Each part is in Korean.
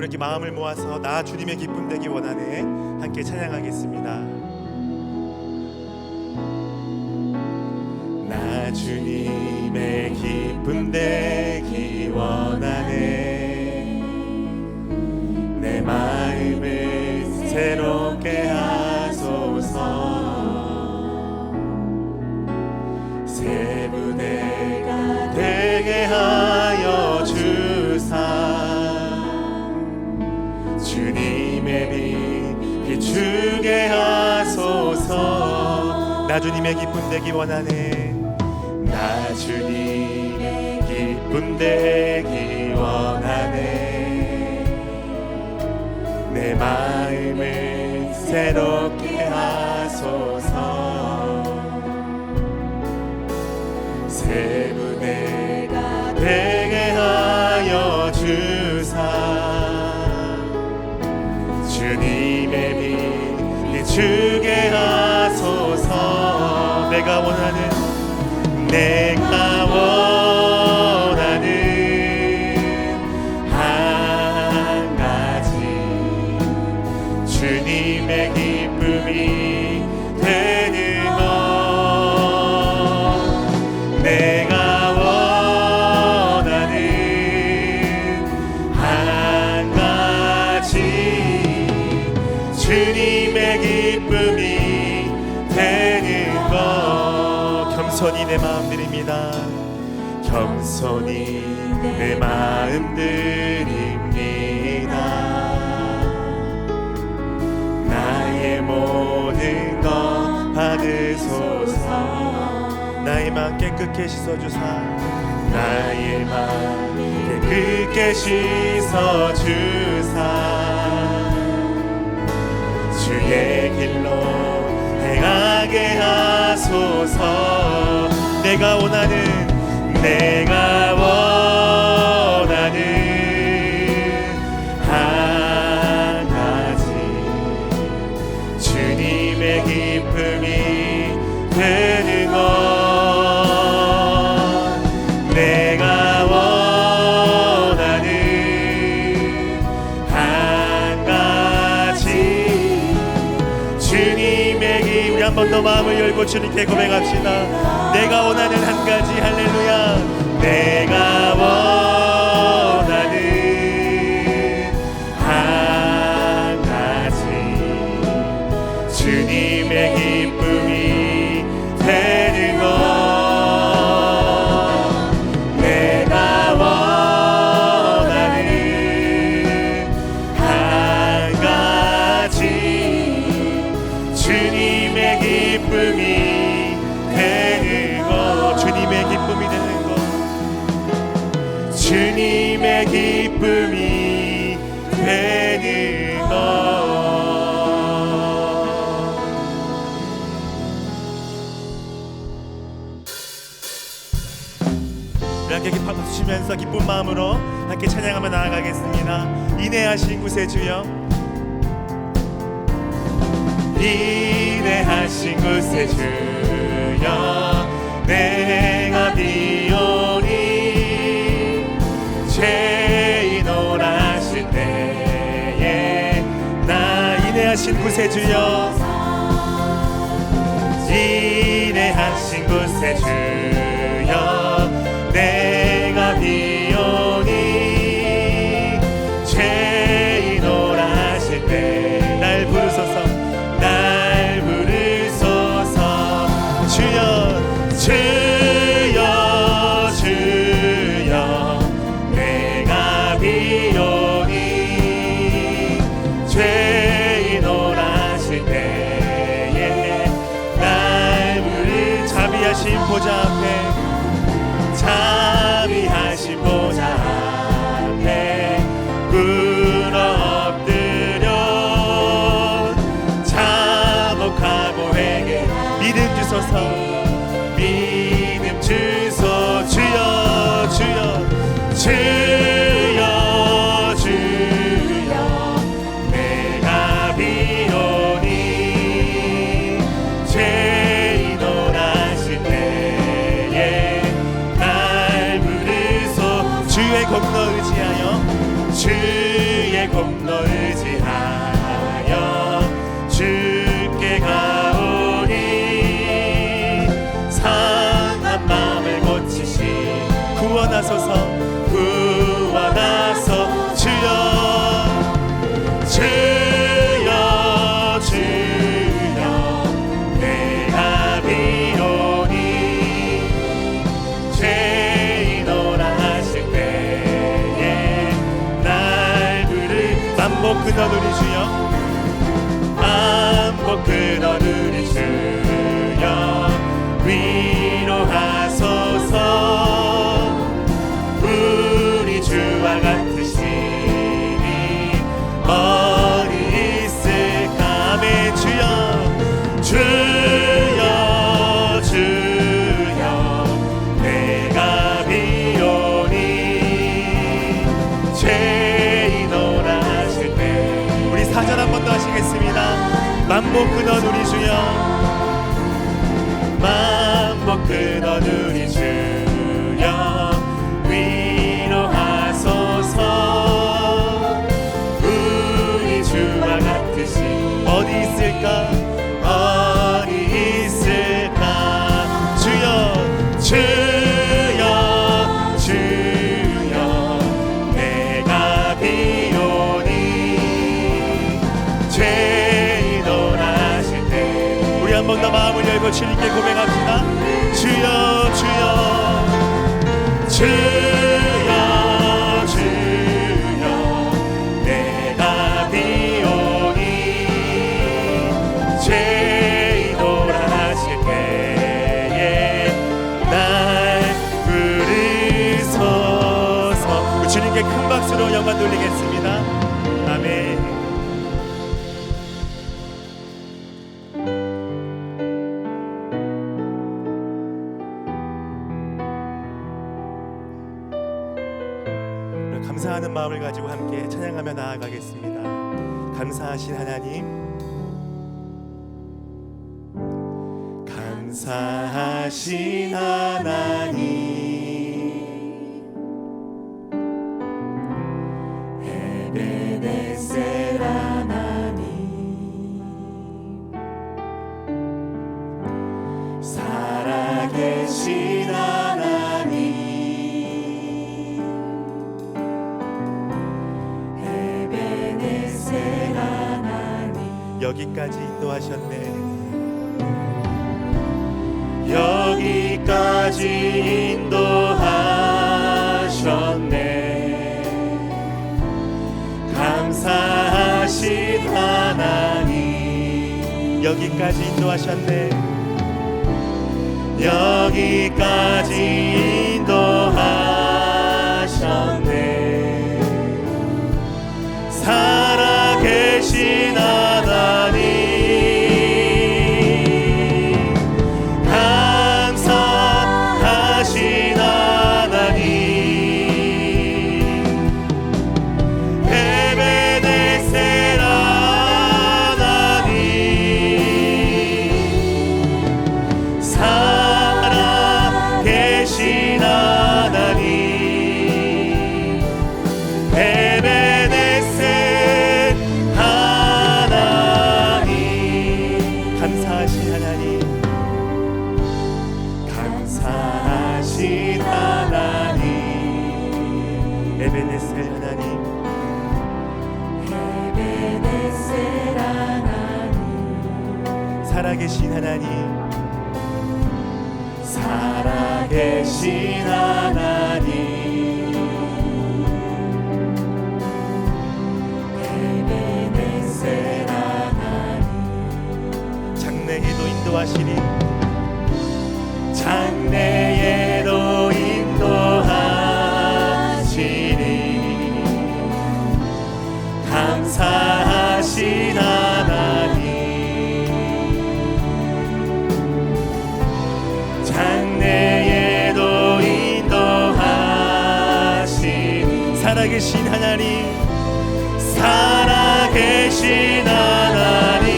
이렇게 마음을 모아서 나 주님의 기쁨 되기 원하네 함께 찬양하겠습니다. 나 주님의 기쁨 되기 원하네. 내 마음을 새롭게 하소서. 새 부대가 되게 하여 주사. 주님의 빛 비추게 하소서. 나 주님의 기쁨 되기 원하네. 나 주님의 기쁨 되기 원하네. 내 마음을 새롭게 하소서. 새 부대가 되게 하여 주사. 주님의 빛 비추게 하소서. 내가 원하는 한 가지 주님의 기쁨이 되는 것. 내가 원하는 한 가지 주님의 기쁨이 되는 것. 겸손히 내 마음 드립니다. 겸손히 내 마음 드립니다. 나의 모든 것 받으소서. 나의 마음 깨끗게 씻어주사. 나의 마음 깨끗게 씻어주사. 주의 길로 행하게 하소서. 내가 원하는 한 가지 주님의 기쁨이 되는 것. 내가 원하는 한 가지 주님의 기쁨. 우리 한 번 더 마음을 열고 주님께 고백합시다. 내가 원하는 한 가지. 할렐루야. 내가 원하는 한 가지 주님의 기쁨이 되는 것. 내가 원하는 한 가지 주님의 기쁨이 되는 것. 주님의 기쁨이 되는 것. 주님의 기쁨이 되는 것. 함께 박수 치면서 기쁜 마음으로 함께 찬양하며 나아가겠습니다. 인내하신 구세주여, 인내하신 구세주여, 내가 비오니 죄인을 하실 때에 나 인내하신 구세주여, 인내하신 구세주여, 내가 비오니 죄인을 하실 때 날 부르소서, 날 부르소서. 주여 주여 주여, 내가 비오니 죄인을 하실 때에 날 부르. 자비하신 보좌 앞에, 자비하신 보좌 앞에 꿇어 엎드려 자복하고 회개. 믿음 주소서, 믿음 주소. 주여 주여 주여 주여, 내가 비오니 죄인을 하실 때에 날 부르소. 주의 공로 의지하여, 주의 공로 크던 우리 주여 위로하소서. 우리 주와 같으신 어디 있을까 어디 있을까. 주여 주여 주여 내가 비오니 죄인도 나실 때 우리 한 번 더 마음을 열고 주님께 고백합시다. 주여 주여 주여 주여 내가 비오니 죄인도 나실 때에 날 부르소서. 주님께 큰 박수로 영광 돌리겠습니다. 아멘. 감사하는 마음을 가지고 함께 찬양하며 나아가겠습니다. 감사하신 하나님, 감사하신 하나님, 에베네셀 하나님, 살아계신 하나님, 여기까지 인도하셨네. 여기까지 인도하셨네. 감사하신 하나님. 여기까지 인도하셨네. 여기까지 인도하셨네. 살아계신 하나님, 감사하신 하나님, 에베네셀 하나님, 살아계신 하나님, 에베네셀 감사하신 하나님, 감사하신 하나님, 에베네셀 하나님, 에베네셀 하나님, 살아계신 하나님, 살아계신 하나님, 에베네셀 하나님, 장래에도 인도하시니, 장래에도 인도하시니, 감사하신 하나님, 장래에도 인도하시니, 살아계신 하나님, 살아계신 하나님,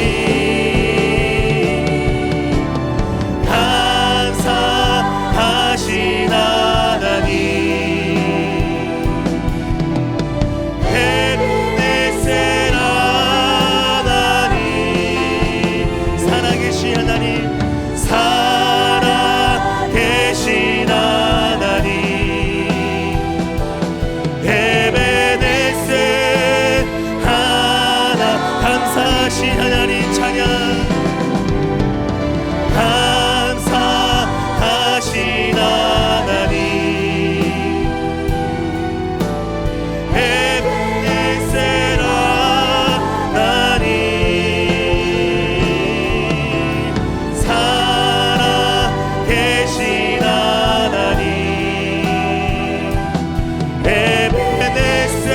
감사하신 하나님, 에베네셀 하나님, 살아계신 하나님, 살아계신 하나님, 에베네셀 하나, 감사하신 하나님 찬양, 감사하신 하나님, 에베네셀 하나님, 살아계신 하나님, 에베네셀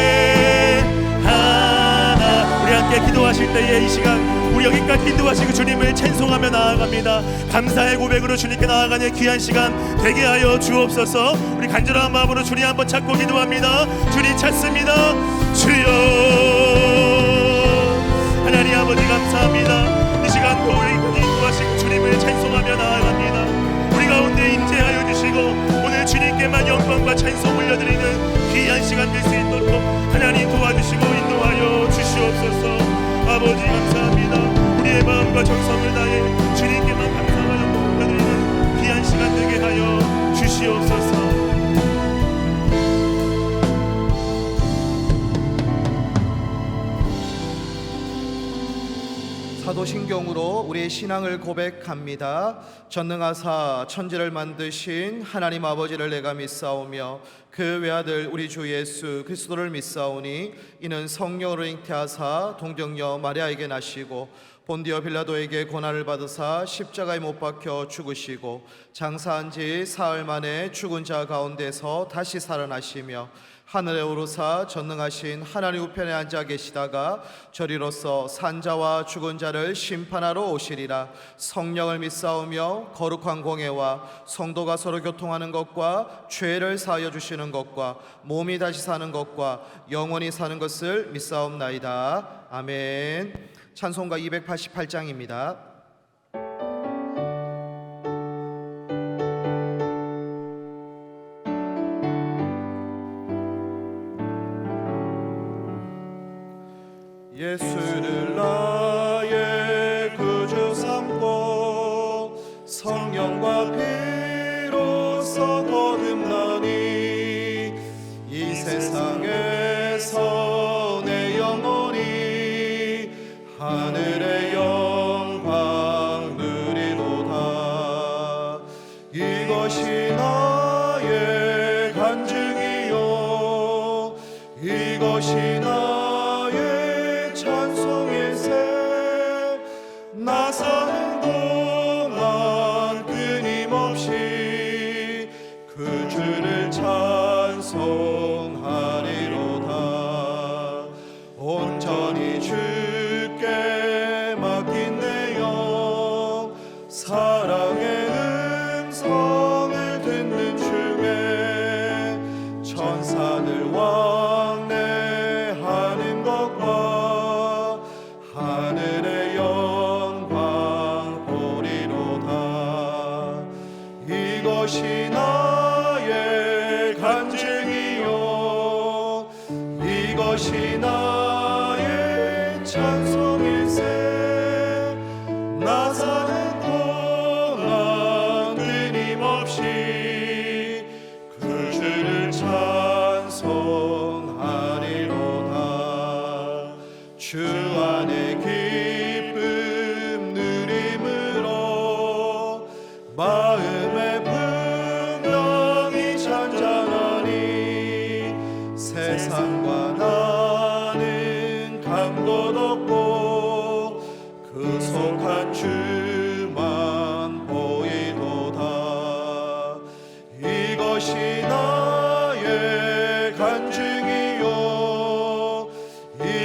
하나. 우리 함께 기도하실 때에 이 시간 우리 여기까지 인도하시고 주님을 찬송하며 나아갑니다. 감사의 고백으로 주님께 나아가는 귀한 시간 되게 하여 주옵소서. 우리 간절한 마음으로 주님 한번 찾고 기도합니다. 주님 찾습니다. 주여, 하나님 아버지 감사합니다. 이 시간 또 우리 인도하시고 주님을 찬송하며 나아갑니다. 우리 가운데 시간 될 수 있도록 하나님 도와주시고 인도하여 주시옵소서. 아버지 감사합니다. 우리의 마음과 정성을 다해 주님께만 감사하여 높여드리는 귀한 시간 되게 하여 주시옵소서. 사도신경으로 우리의 신앙을 고백합니다. 전능하사 천지를 만드신 하나님 아버지를 내가 믿사오며 그 외아들 우리 주 예수 그리스도를 믿사오니 이는 성령으로 잉태하사 동정녀 마리아에게 나시고 본디오 빌라도에게 고난을 받으사 십자가에 못 박혀 죽으시고 장사한 지 사흘 만에 죽은 자 가운데서 다시 살아나시며 하늘에 오르사 전능하신 하나님 우편에 앉아 계시다가 저리로서 산자와 죽은 자를 심판하러 오시리라. 성령을 믿사오며 거룩한 공예와 성도가 서로 교통하는 것과 죄를 사하여 주시는 것과 몸이 다시 사는 것과 영원히 사는 것을 믿사옵나이다. 아멘. 찬송가 288장입니다. 예수를 나의 구주 삼고 성령과 피로써 거듭나니 이 세상에서 내 영혼이 하늘의 영광 누리도다. 이것이 나의 간증이요 이것이 나의 찬송일세. 나 사는 동안 끊임없이 그 주를 찬송하리로다. 온전히 주께 맡긴 내 영 사랑의 음성을 듣는 중에 천사들 왕래하는 것과 하늘의 영광 보리로다. 이것이 나의 간증이요 이것이 나의 찬송일세. 나 사는 동안 끊임없이 그 주를 찬송하리로다. 주 안에 기쁨 누림으로 마음의 분명히 잔잔하니 세상과 나는 간 곳 없고 그 속한 주만 보이도다. 이것이 나의 간증이요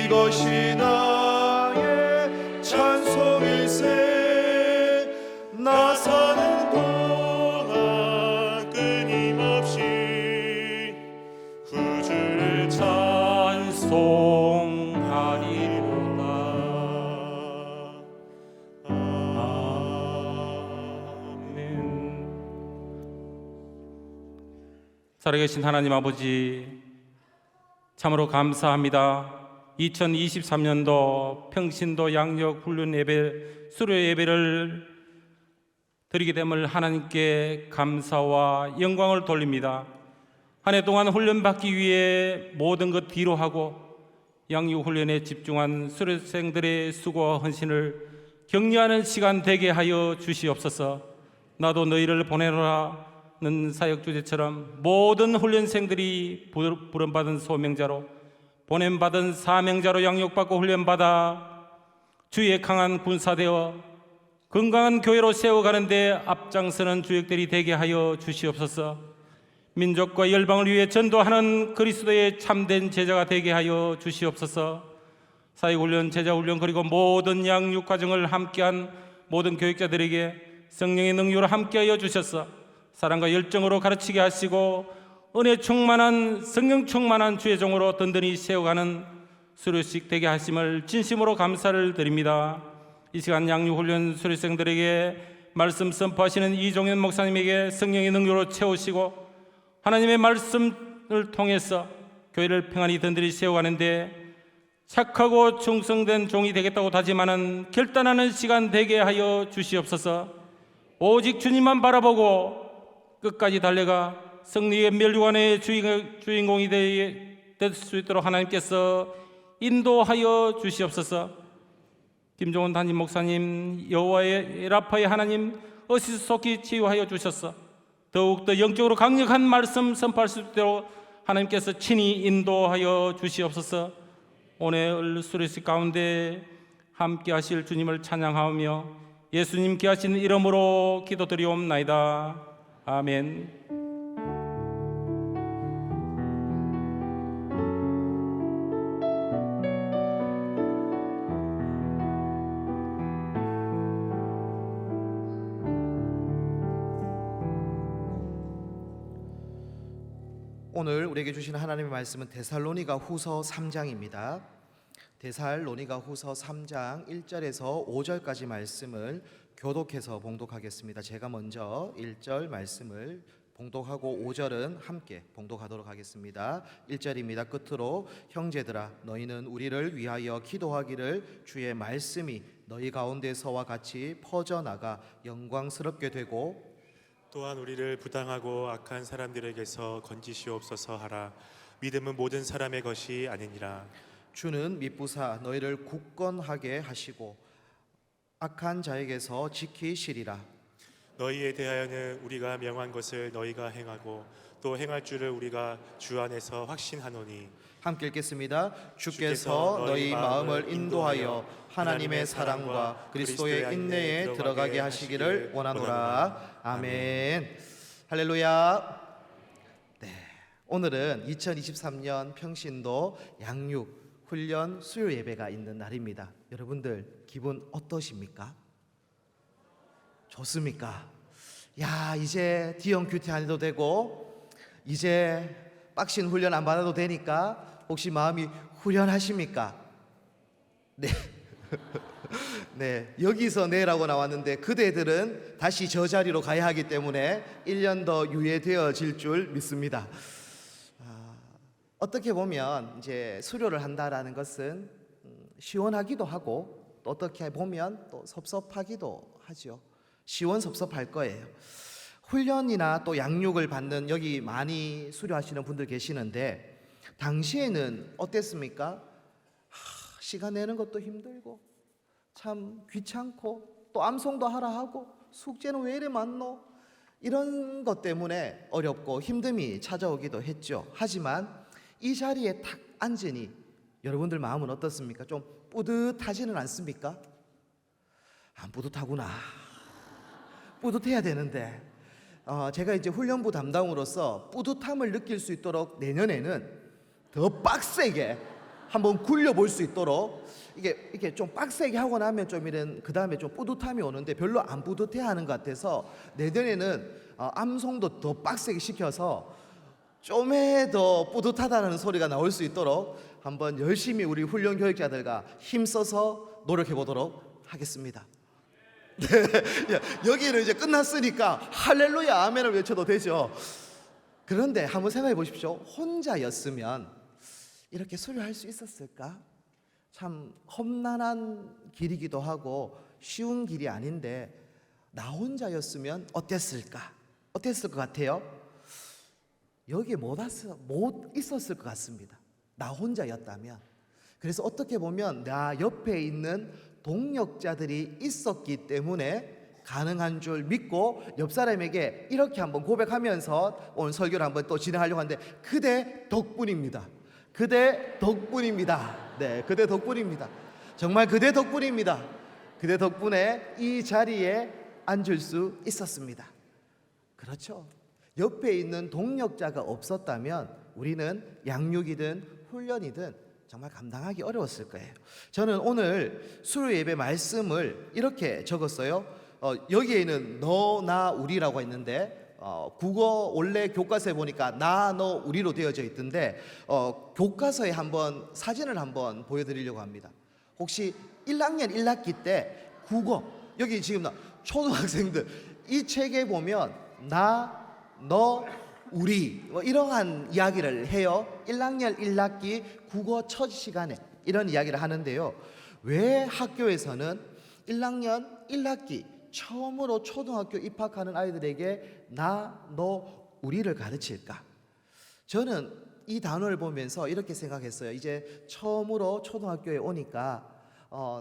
이것이 나의 찬송일세. 나 사는 동안 끊임없이 그 주를 찬송하리로다. 아멘. 살아계신 하나님 아버지, 참으로 감사합니다. 2023년도 평신도 양력 훈련 예배, 수료 예배를 드리게 됨을 하나님께 감사와 영광을 돌립니다. 한 해 동안 훈련받기 위해 모든 것 뒤로 하고 양육 훈련에 집중한 수료생들의 수고와 헌신을 격려하는 시간 되게 하여 주시옵소서. 나도 너희를 보내노라는 사역 주제처럼 모든 훈련생들이 부름받은 소명자로, 보냄받은 사명자로 양육받고 훈련받아 주의 강한 군사되어 건강한 교회로 세워가는데 앞장서는 주역들이 되게 하여 주시옵소서. 민족과 열방을 위해 전도하는 그리스도의 참된 제자가 되게 하여 주시옵소서. 사역훈련, 제자훈련, 그리고 모든 양육 과정을 함께한 모든 교육자들에게 성령의 능력으로 함께하여 주셔서 사랑과 열정으로 가르치게 하시고 은혜 충만한, 성령 충만한 주의 종으로 든든히 세워가는 수료식 되게 하심을 진심으로 감사를 드립니다. 이 시간 양육훈련 수료생들에게 말씀 선포하시는 이종현 목사님에게 성령의 능력으로 채우시고 하나님의 말씀을 통해서 교회를 평안히 든든히 세워가는데 착하고 충성된 종이 되겠다고 다짐하는 결단하는 시간 되게 하여 주시옵소서. 오직 주님만 바라보고 끝까지 달려가 승리의 멸류관의 주인공이 될 수 있도록 하나님께서 인도하여 주시옵소서. 김종원 담임 목사님, 여호와의 라파의 하나님, 어시스속히 치유하여 주셔서 더욱더 영적으로 강력한 말씀 선포할 수 있도록 하나님께서 친히 인도하여 주시옵소서. 오늘 수레식 가운데 함께 하실 주님을 찬양하며 예수님 귀하신 이름으로 기도드리옵나이다. 아멘. 오늘 우리에게 주신 하나님의 말씀은 데살로니가 후서 3장입니다. 데살로니가 후서 3장 1절에서 5절까지 말씀을 교독해서 봉독하겠습니다. 제가 먼저 1절 말씀을 봉독하고 5절은 함께 봉독하도록 하겠습니다. 1절입니다. 끝으로 형제들아 너희는 우리를 위하여 기도하기를 주의 말씀이 너희 가운데서와 같이 퍼져나가 영광스럽게 되고 또한 우리를 부당하고 악한 사람들에게서 건지시옵소서 하라. 믿음은 모든 사람의 것이 아니니라. 주는 미쁘사 너희를 굳건하게 하시고 악한 자에게서 지키시리라. 너희에 대하여는 우리가 명한 것을 너희가 행하고 또 행할 줄을 우리가 주 안에서 확신하노니. 함께 읽겠습니다. 주께서 너희 마음을 인도하여 하나님의 사랑과 그리스도의 인내에 들어가게 하시기를 원하노라. 아멘. 할렐루야. 네, 오늘은 2023년 평신도 양육 훈련 수요 예배가 있는 날입니다. 여러분들 기분 어떠십니까? 좋습니까? 야, 이제 D형 큐티 안 해도 되고 이제 빡신 훈련 안 받아도 되니까 혹시 마음이 후련하십니까? 네. 네, 여기서 내라고 나왔는데 그대들은 다시 저 자리로 가야 하기 때문에 1년 더 유예되어질 줄 믿습니다. 어떻게 보면 이제 수료를 한다라는 것은 시원하기도 하고 또 어떻게 보면 또 섭섭하기도 하죠. 시원섭섭할 거예요. 훈련이나 또 양육을 받는 여기 많이 수료하시는 분들 계시는데 당시에는 어땠습니까? 시간 내는 것도 힘들고 참 귀찮고 또 암송도 하라 하고 숙제는 왜 이래 많노? 이런 것 때문에 어렵고 힘듦이 찾아오기도 했죠. 하지만 이 자리에 탁 앉으니 여러분들 마음은 어떻습니까? 좀 뿌듯하지는 않습니까? 안 뿌듯하구나. 뿌듯해야 되는데 제가 이제 훈련부 담당으로서 뿌듯함을 느낄 수 있도록 내년에는 더 빡세게 한번 굴려볼 수 있도록 이게 좀 빡세게 하고 나면 좀 이런 그 다음에 좀 뿌듯함이 오는데 별로 안 뿌듯해하는 것 같아서 내년에는 암송도 더 빡세게 시켜서 좀에 더 뿌듯하다는 소리가 나올 수 있도록 한번 열심히 우리 훈련 교육자들과 힘써서 노력해 보도록 하겠습니다. 네, 여기는 이제 끝났으니까 할렐루야 아멘을 외쳐도 되죠. 그런데 한번 생각해 보십시오. 혼자였으면 이렇게 수료할 수 있었을까? 참 험난한 길이기도 하고 쉬운 길이 아닌데 나 혼자였으면 어땠을까? 어땠을 것 같아요? 여기에 못 있었을 것 같습니다. 나 혼자였다면. 그래서 어떻게 보면 나 옆에 있는 동력자들이 있었기 때문에 가능한 줄 믿고 옆 사람에게 이렇게 한번 고백하면서 오늘 설교를 한번 또 진행하려고 하는데 그대 덕분입니다. 그대 덕분입니다. 네, 그대 덕분입니다. 정말 그대 덕분입니다. 그대 덕분에 이 자리에 앉을 수 있었습니다. 그렇죠. 옆에 있는 동력자가 없었다면 우리는 양육이든 훈련이든 정말 감당하기 어려웠을 거예요. 저는 오늘 수요 예배 말씀을 이렇게 적었어요. 여기에는 너, 나, 우리라고 있는데 국어 원래 교과서에 보니까 나, 너, 우리로 되어져 있던데 교과서에 한번 사진을 한번 보여드리려고 합니다. 혹시 1학년 1학기 때 국어 여기 지금 초등학생들 이 책에 보면 나, 너, 우리 뭐 이러한 이야기를 해요. 1학년 1학기 국어 첫 시간에 이런 이야기를 하는데요. 왜 학교에서는 1학년 1학기 처음으로 초등학교 입학하는 아이들에게 나, 너, 우리를 가르칠까? 저는 이 단어를 보면서 이렇게 생각했어요. 이제 처음으로 초등학교에 오니까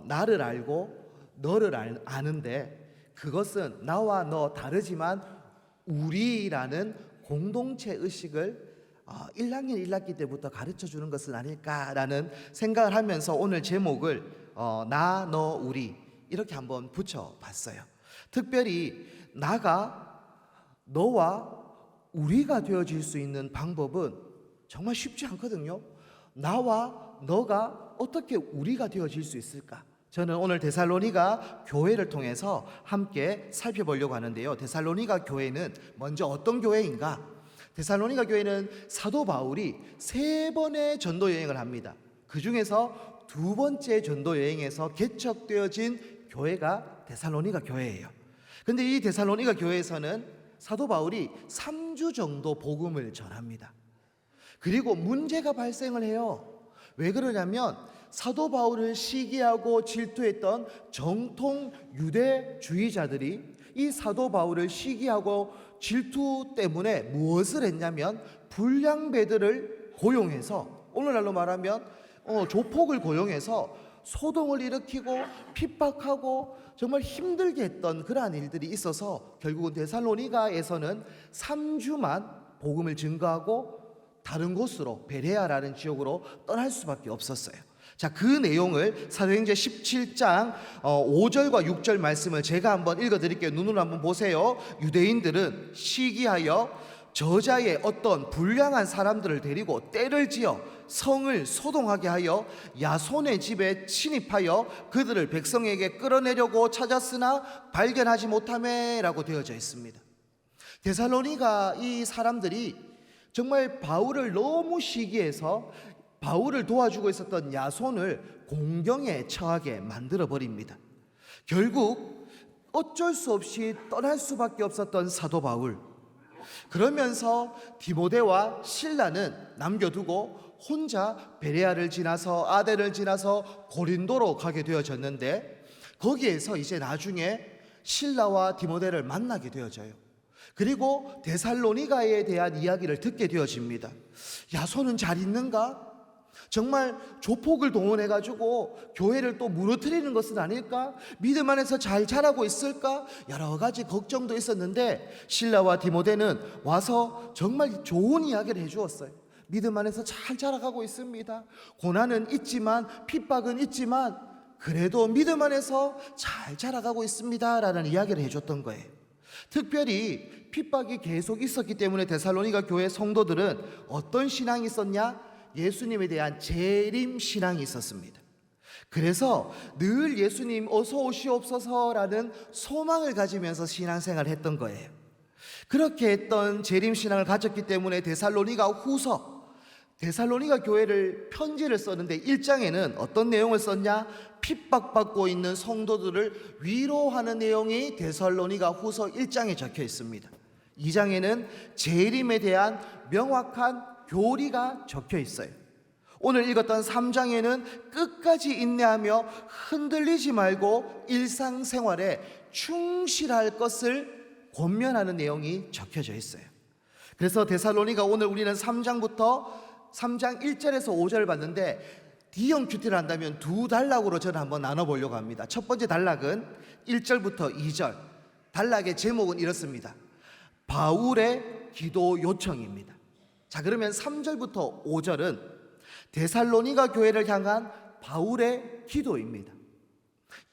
나를 알고 너를 아는데 그것은 나와 너 다르지만 우리라는 공동체 의식을 1학년 1학기 때부터 가르쳐 주는 것은 아닐까라는 생각을 하면서 오늘 제목을 나, 너, 우리 이렇게 한번 붙여봤어요. 특별히 나가 너와 우리가 되어질 수 있는 방법은 정말 쉽지 않거든요. 나와 너가 어떻게 우리가 되어질 수 있을까? 저는 오늘 데살로니가 교회를 통해서 함께 살펴보려고 하는데요. 데살로니가 교회는 먼저 어떤 교회인가? 데살로니가 교회는 사도 바울이 3번의 전도 여행을 합니다. 그 중에서 2번째 전도 여행에서 개척되어진 교회가 데살로니가 교회예요. 근데 이 데살로니가 교회에서는 사도 바울이 3주 정도 복음을 전합니다. 그리고 문제가 발생을 해요. 왜 그러냐면 사도 바울을 시기하고 질투했던 정통 유대주의자들이 이 사도 바울을 시기하고 질투 때문에 무엇을 했냐면 불량배들을 고용해서, 오늘날로 말하면 조폭을 고용해서 소동을 일으키고 핍박하고 정말 힘들게 했던 그러한 일들이 있어서 결국은 데살로니가에서는 3주만 복음을 증거하고 다른 곳으로 베레아라는 지역으로 떠날 수밖에 없었어요. 자, 그 내용을 사도행전 17장 5절과 6절 말씀을 제가 한번 읽어드릴게요. 눈으로 한번 보세요. 유대인들은 시기하여 저자의 어떤 불량한 사람들을 데리고 때를 지어 성을 소동하게 하여 야손의 집에 침입하여 그들을 백성에게 끌어내려고 찾았으나 발견하지 못하매라고 되어져 있습니다. 데살로니가 이 사람들이 정말 바울을 너무 시기해서 바울을 도와주고 있었던 야손을 공경에 처하게 만들어 버립니다. 결국 어쩔 수 없이 떠날 수밖에 없었던 사도 바울. 그러면서 디모데와 실라는 남겨두고 혼자 베레아를 지나서 아덴을 지나서 고린도로 가게 되어졌는데, 거기에서 이제 나중에 실라와 디모데를 만나게 되어져요. 그리고 데살로니가에 대한 이야기를 듣게 되어집니다. 야손은 잘 있는가? 정말 조폭을 동원해가지고 교회를 또 무너뜨리는 것은 아닐까? 믿음 안에서 잘 자라고 있을까? 여러 가지 걱정도 있었는데 실라와 디모데는 와서 정말 좋은 이야기를 해주었어요. 믿음 안에서 잘 자라가고 있습니다. 고난은 있지만 핍박은 있지만 그래도 믿음 안에서 잘 자라가고 있습니다 라는 이야기를 해줬던 거예요. 특별히 핍박이 계속 있었기 때문에 데살로니가 교회 성도들은 어떤 신앙이 있었냐? 예수님에 대한 재림 신앙이 있었습니다. 그래서 늘 예수님 어서 오시옵소서라는 소망을 가지면서 신앙생활을 했던 거예요. 그렇게 했던 재림 신앙을 가졌기 때문에 데살로니가 후서, 데살로니가 교회를 편지를 썼는데 1장에는 어떤 내용을 썼냐? 핍박받고 있는 성도들을 위로하는 내용이 데살로니가 후서 1장에 적혀 있습니다. 2장에는 재림에 대한 명확한 교리가 적혀 있어요. 오늘 읽었던 3장에는 끝까지 인내하며 흔들리지 말고 일상생활에 충실할 것을 권면하는 내용이 적혀져 있어요. 그래서 데살로니가 오늘 우리는 3장부터 3장 1절에서 5절을 봤는데 D형 큐티를 한다면 2단락으로 저는 한번 나눠보려고 합니다. 첫 번째 단락은 1절부터 2절. 단락의 제목은 이렇습니다. 바울의 기도 요청입니다. 자, 그러면 3절부터 5절은 데살로니가 교회를 향한 바울의 기도입니다.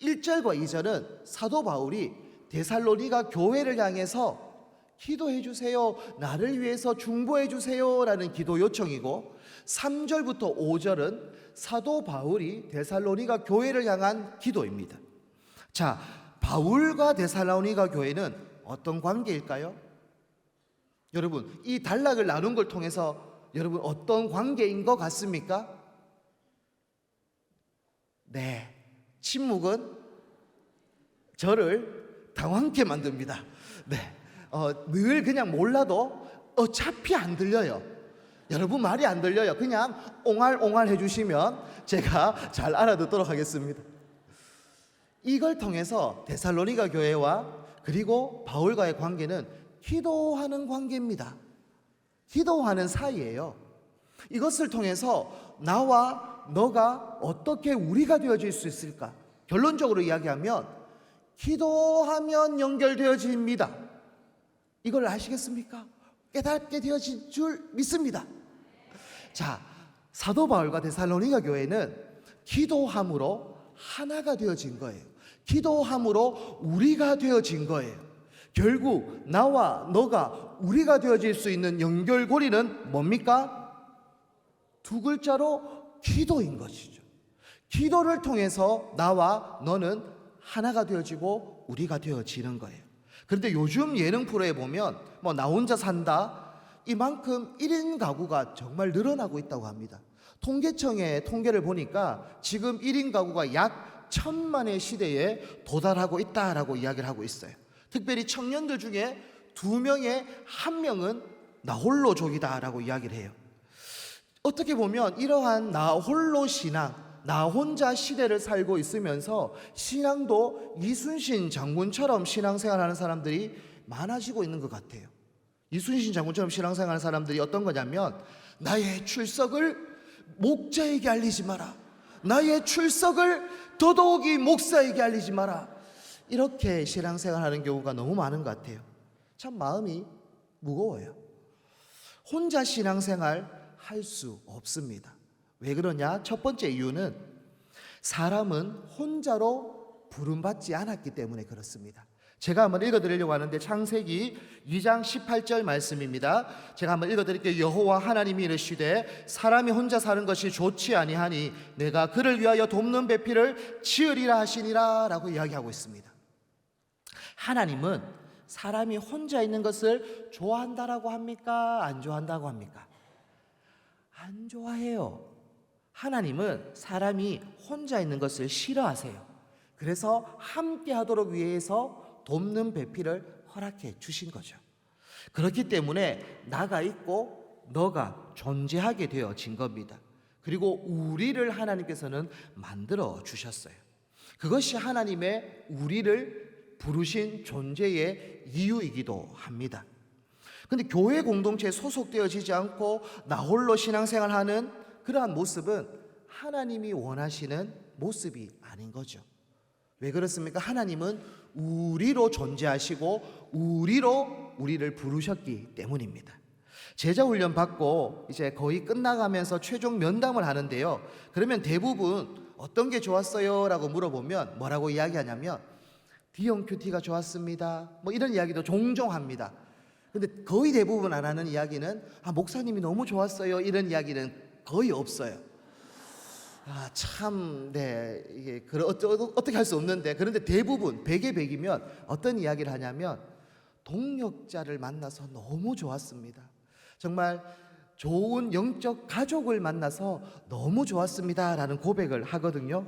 1절과 2절은 사도 바울이 데살로니가 교회를 향해서 기도해 주세요, 나를 위해서 중보해 주세요 라는 기도 요청이고, 3절부터 5절은 사도 바울이 데살로니가 교회를 향한 기도입니다. 자, 바울과 데살로니가 교회는 어떤 관계일까요? 여러분, 이 단락을 나눈 걸 통해서 여러분 어떤 관계인 것 같습니까? 네, 침묵은 저를 당황케 만듭니다. 네, 늘 그냥 몰라도 어차피 안 들려요. 여러분 말이 안 들려요. 그냥 옹알옹알 해주시면 제가 잘 알아듣도록 하겠습니다. 이걸 통해서 데살로니가 교회와 그리고 바울과의 관계는 기도하는 관계입니다. 기도하는 사이예요. 이것을 통해서 나와 너가 어떻게 우리가 되어질 수 있을까? 결론적으로 이야기하면 기도하면 연결되어집니다. 이걸 아시겠습니까? 깨닫게 되어진 줄 믿습니다. 자, 사도 바울과 데살로니가 교회는 기도함으로 하나가 되어진 거예요. 기도함으로 우리가 되어진 거예요. 결국 나와 너가 우리가 되어질 수 있는 연결고리는 뭡니까? 두 글자로 기도인 것이죠. 기도를 통해서 나와 너는 하나가 되어지고 우리가 되어지는 거예요. 그런데 요즘 예능 프로에 보면 나 혼자 산다, 이만큼 1인 가구가 정말 늘어나고 있다고 합니다. 통계청의 통계를 보니까 지금 1인 가구가 약 1,000만의 시대에 도달하고 있다라고 이야기를 하고 있어요. 특별히 청년들 중에 2명에 1명은 나 홀로족이다라고 이야기를 해요. 어떻게 보면 이러한 나 홀로 신앙, 나 혼자 시대를 살고 있으면서 신앙도 이순신 장군처럼 신앙생활하는 사람들이 많아지고 있는 것 같아요. 이순신 장군처럼 신앙생활하는 사람들이 어떤 거냐면 나의 출석을 목자에게 알리지 마라, 나의 출석을 더더욱이 목사에게 알리지 마라, 이렇게 신앙생활하는 경우가 너무 많은 것 같아요. 참 마음이 무거워요. 혼자 신앙생활 할 수 없습니다. 왜 그러냐? 첫 번째 이유는 사람은 혼자로 부름받지 않았기 때문에 그렇습니다. 제가 한번 읽어드리려고 하는데 창세기 2장 18절 말씀입니다. 제가 한번 읽어드릴게요. 여호와 하나님이 이르시되 사람이 혼자 사는 것이 좋지 아니하니 내가 그를 위하여 돕는 배필을 지으리라 하시니라 라고 이야기하고 있습니다. 하나님은 사람이 혼자 있는 것을 좋아한다라고 합니까? 안 좋아한다고 합니까? 안 좋아해요. 하나님은 사람이 혼자 있는 것을 싫어하세요. 그래서 함께 하도록 위해서 돕는 배필을 허락해 주신 거죠. 그렇기 때문에 나가 있고 너가 존재하게 되어진 겁니다. 그리고 우리를 하나님께서는 만들어 주셨어요. 그것이 하나님의 우리를 부르신 존재의 이유이기도 합니다. 근데 교회 공동체에 소속되어지지 않고 나 홀로 신앙생활하는 그러한 모습은 하나님이 원하시는 모습이 아닌 거죠. 왜 그렇습니까? 하나님은 우리로 존재하시고 우리로 우리를 부르셨기 때문입니다. 제자 훈련 받고 이제 거의 끝나가면서 최종 면담을 하는데요. 그러면 대부분 어떤 게 좋았어요? 라고 물어보면 뭐라고 이야기하냐면 D형 큐티가 좋았습니다. 이런 이야기도 종종 합니다. 근데 거의 대부분 안 하는 이야기는 목사님이 너무 좋았어요, 이런 이야기는 거의 없어요. 이게 어떻게 할 수 없는데, 그런데 대부분 100에 100이면 어떤 이야기를 하냐면 동역자를 만나서 너무 좋았습니다. 정말 좋은 영적 가족을 만나서 너무 좋았습니다 라는 고백을 하거든요.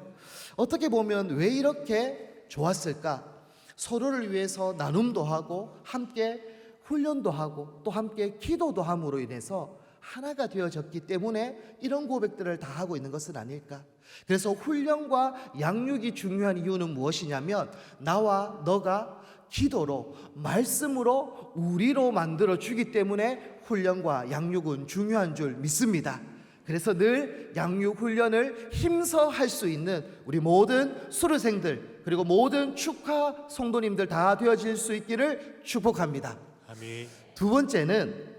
어떻게 보면 왜 이렇게 좋았을까? 서로를 위해서 나눔도 하고 함께 훈련도 하고 또 함께 기도도 함으로 인해서 하나가 되어졌기 때문에 이런 고백들을 다 하고 있는 것은 아닐까? 그래서 훈련과 양육이 중요한 이유는 무엇이냐면 나와 너가 기도로 말씀으로 우리로 만들어 주기 때문에 훈련과 양육은 중요한 줄 믿습니다. 그래서 늘 양육 훈련을 힘써 할 수 있는 우리 모든 수료생들 그리고 모든 축하 성도님들 다 되어질 수 있기를 축복합니다. 아멘. 두 번째는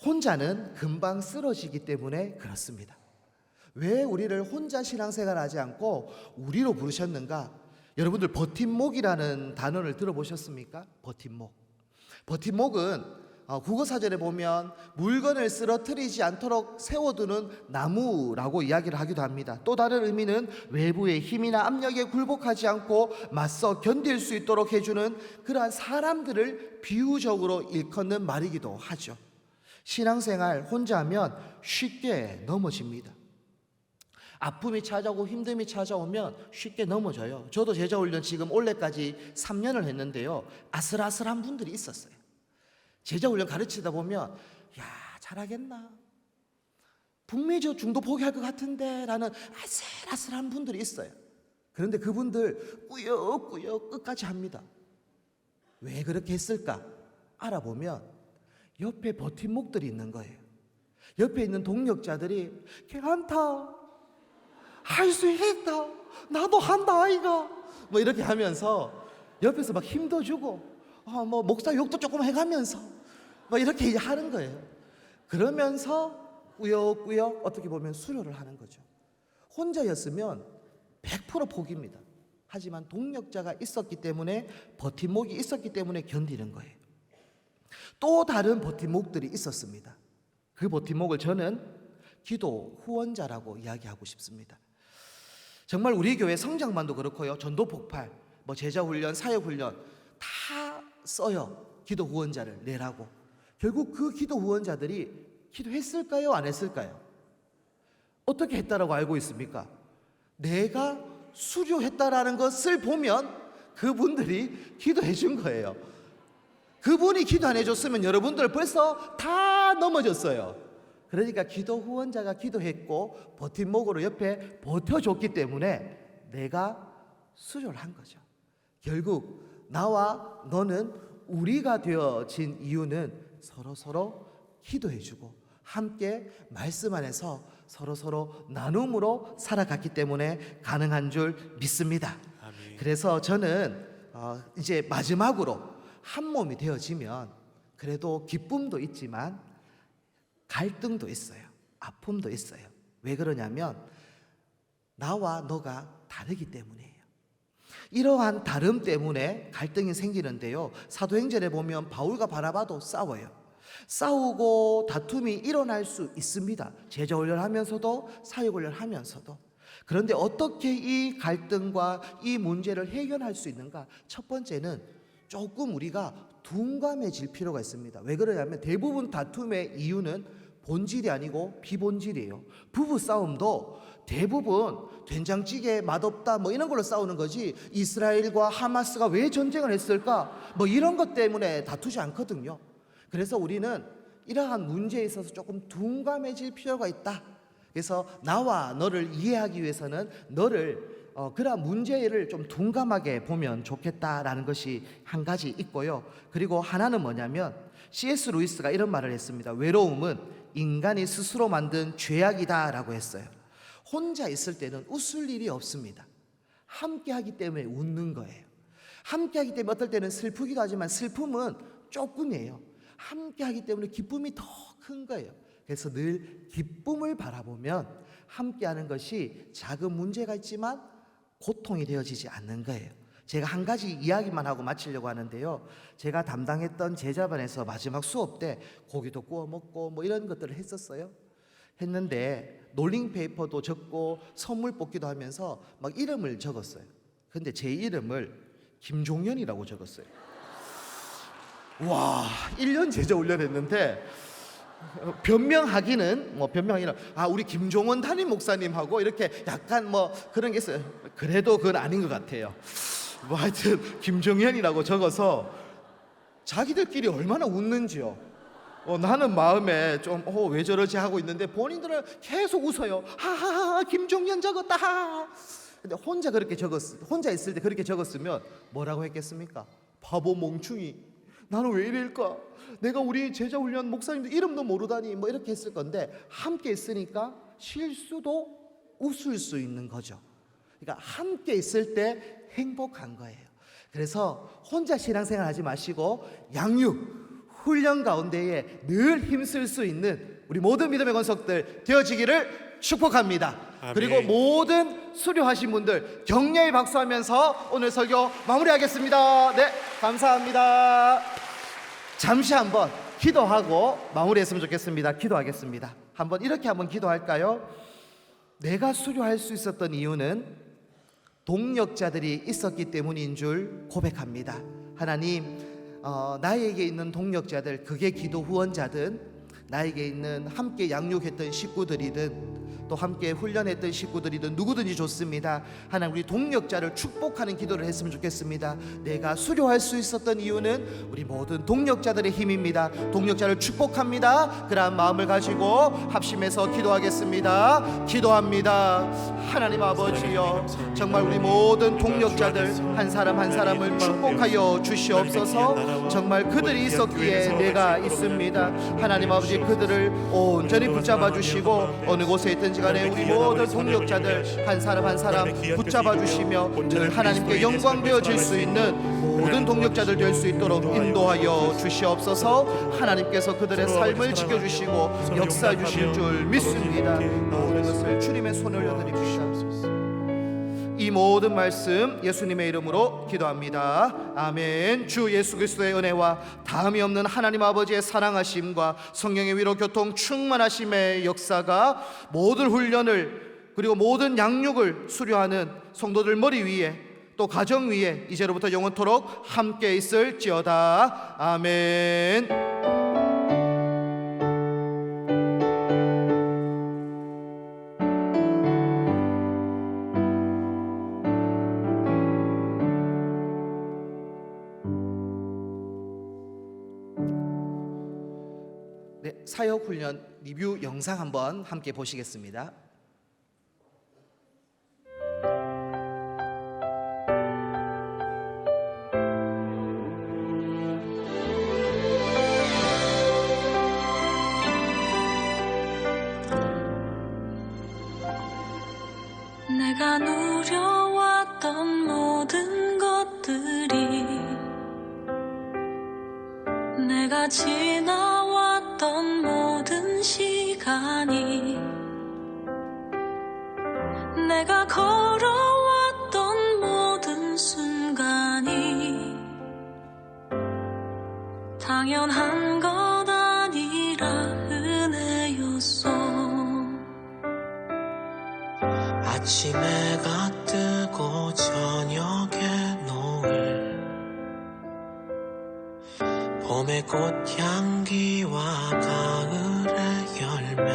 혼자는 금방 쓰러지기 때문에 그렇습니다. 왜 우리를 혼자 신앙생활 하지 않고 우리로 부르셨는가? 여러분들 버팀목이라는 단어를 들어보셨습니까? 버팀목. 버팀목은 국어사전에 보면 물건을 쓰러뜨리지 않도록 세워두는 나무라고 이야기를 하기도 합니다. 또 다른 의미는 외부의 힘이나 압력에 굴복하지 않고 맞서 견딜 수 있도록 해주는 그러한 사람들을 비유적으로 일컫는 말이기도 하죠. 신앙생활 혼자 하면 쉽게 넘어집니다. 아픔이 찾아오고 힘듦이 찾아오면 쉽게 넘어져요. 저도 제자훈련 지금 올해까지 3년을 했는데요, 아슬아슬한 분들이 있었어요. 제자 훈련 가르치다 보면 야, 잘하겠나? 분명히 저 중도 포기할 것 같은데 라는 아슬아슬한 분들이 있어요. 그런데 그분들 꾸역꾸역 끝까지 합니다. 왜 그렇게 했을까? 알아보면 옆에 버팀목들이 있는 거예요. 옆에 있는 동력자들이 괜찮다, 할 수 있다, 나도 한다 아이가, 뭐 이렇게 하면서 옆에서 막 힘도 주고 뭐 목사 욕도 조금 해가면서 막 이렇게 이제 하는 거예요. 그러면서 꾸역꾸역 어떻게 보면 수료를 하는 거죠. 혼자였으면 100% 포기입니다. 하지만 동력자가 있었기 때문에, 버팀목이 있었기 때문에 견디는 거예요. 또 다른 버팀목들이 있었습니다. 그 버팀목을 저는 기도 후원자라고 이야기하고 싶습니다. 정말 우리 교회 성장반도 그렇고요, 전도 폭발, 뭐 제자 훈련, 사역 훈련 다 써요. 기도 후원자를 내라고. 결국 그 기도 후원자들이 기도했을까요? 안 했을까요? 어떻게 했다라고 알고 있습니까? 내가 수료했다라는 것을 보면 그분들이 기도해 준 거예요. 그분이 기도 안 해줬으면 여러분들 벌써 다 넘어졌어요. 그러니까 기도 후원자가 기도했고 버팀목으로 옆에 버텨줬기 때문에 내가 수료를 한 거죠. 결국 나와 너는 우리가 되어진 이유는 서로 기도해주고 함께 말씀 안에서 서로 나눔으로 살아갔기 때문에 가능한 줄 믿습니다. 아멘. 그래서 저는 이제 마지막으로 한 몸이 되어지면 그래도 기쁨도 있지만 갈등도 있어요. 아픔도 있어요. 왜 그러냐면 나와 너가 다르기 때문이에요. 이러한 다름 때문에 갈등이 생기는데요, 사도행전에 보면 바울과 바나바도 싸워요. 싸우고 다툼이 일어날 수 있습니다. 제자 훈련하면서도 사역 훈련하면서도. 그런데 어떻게 이 갈등과 이 문제를 해결할 수 있는가? 첫 번째는 조금 우리가 둔감해질 필요가 있습니다. 왜 그러냐면 대부분 다툼의 이유는 본질이 아니고 비본질이에요. 부부 싸움도 대부분 된장찌개 맛없다 뭐 이런 걸로 싸우는 거지, 이스라엘과 하마스가 왜 전쟁을 했을까 뭐 이런 것 때문에 다투지 않거든요. 그래서 우리는 이러한 문제에 있어서 조금 둔감해질 필요가 있다. 그래서 나와 너를 이해하기 위해서는 너를 그러한 문제를 좀 둔감하게 보면 좋겠다라는 것이 한 가지 있고요. 그리고 하나는 뭐냐면 C.S. 루이스가 이런 말을 했습니다. 외로움은 인간이 스스로 만든 죄악이다라고 했어요. 혼자 있을 때는 웃을 일이 없습니다. 함께 하기 때문에 웃는 거예요. 함께 하기 때문에 어떨 때는 슬프기도 하지만 슬픔은 조금이에요. 함께 하기 때문에 기쁨이 더 큰 거예요. 그래서 늘 기쁨을 바라보면 함께 하는 것이 작은 문제가 있지만 고통이 되어지지 않는 거예요. 제가 한 가지 이야기만 하고 마치려고 하는데요, 제가 담당했던 제자반에서 마지막 수업 때 고기도 구워 먹고 뭐 이런 것들을 했는데 롤링페이퍼도 적고 선물 뽑기도 하면서 막 이름을 적었어요. 근데 제 이름을 김종현이라고 적었어요. 와, 1년 제자 훈련했는데 변명하기는 뭐 변명이라 우리 김종원 담임 목사님하고 이렇게 약간 뭐 그런 게 있어요. 그래도 그건 아닌 것 같아요. 뭐 하여튼 김종현이라고 적어서 자기들끼리 얼마나 웃는지요. 나는 마음에 좀 왜 저러지 하고 있는데 본인들은 계속 웃어요. 하하하, 김종현 적었다. 근데 혼자 있을 때 그렇게 적었으면 뭐라고 했겠습니까? 바보 멍충이, 나는 왜 이럴까? 내가 우리 제자 훈련 목사님들 이름도 모르다니 뭐 이렇게 했을 건데, 함께 있으니까 실수도 웃을 수 있는 거죠. 그러니까 함께 있을 때 행복한 거예요. 그래서 혼자 신앙생활 하지 마시고 양육 훈련 가운데에 늘 힘쓸 수 있는 우리 모든 믿음의 권속들 되어지기를 축복합니다. 아멘. 그리고 모든 수료하신 분들 격려의 박수하면서 오늘 설교 마무리하겠습니다. 네, 감사합니다. 잠시 한번 기도하고 마무리했으면 좋겠습니다. 기도하겠습니다. 이렇게 한번 기도할까요? 내가 수료할 수 있었던 이유는 동력자들이 있었기 때문인 줄 고백합니다. 하나님, 나에게 있는 동력자들, 그게 기도 후원자든 나에게 있는 함께 양육했던 식구들이든 또 함께 훈련했던 식구들이든 누구든지 좋습니다. 하나님, 우리 동력자를 축복하는 기도를 했으면 좋겠습니다. 내가 수료할 수 있었던 이유는 우리 모든 동력자들의 힘입니다. 동력자를 축복합니다. 그러한 마음을 가지고 합심해서 기도하겠습니다. 기도합니다. 하나님 아버지여, 정말 우리 모든 동력자들 한 사람 한 사람을 축복하여 주시옵소서. 정말 그들이 있었기에 내가 있습니다. 하나님 아버지, 그들을 온전히 붙잡아 주시고 어느 곳에 있든지 간에 우리 모든 동력자들 한 사람 한 사람 붙잡아 주시며 늘 하나님께 영광 되어질 수 있는 모든 동력자들 될 수 있도록 인도하여 주시옵소서. 하나님께서 그들의 삶을 지켜주시고 역사해 주실 줄 믿습니다. 모든 것을 주님의 손을 올려드립니다. 이 모든 말씀 예수님의 이름으로 기도합니다. 아멘. 주 예수 그리스도의 은혜와 다음이 없는 하나님 아버지의 사랑하심과 성령의 위로 교통 충만하심의 역사가 모든 훈련을 그리고 모든 양육을 수료하는 성도들 머리 위에 또 가정 위에 이제로부터 영원토록 함께 있을지어다. 아멘. 네, 사역 훈련 리뷰 영상 한번 함께 보시겠습니다. 내가 누려왔던 모든 것들이, 내가 지나왔던 모든 시간이, 내가 걸어왔던 모든 순간이 당연한 것 아니라 은혜였어. 아침에가 뜨고 저녁에 노을, 봄의 꽃향기와 가을의 열매,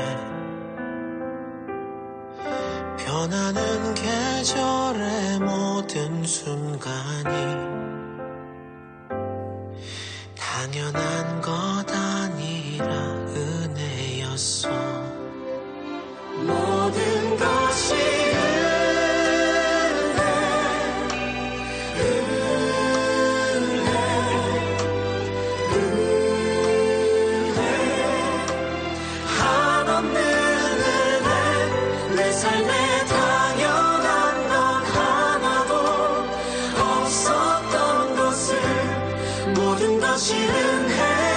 변하는 계절의 모든 순간이 당연한 것 아니라 은혜였어. 모든 것이 한없는 은혜, 내 삶에 당연한 건 하나도 없었던 것을 모든 것이 은혜.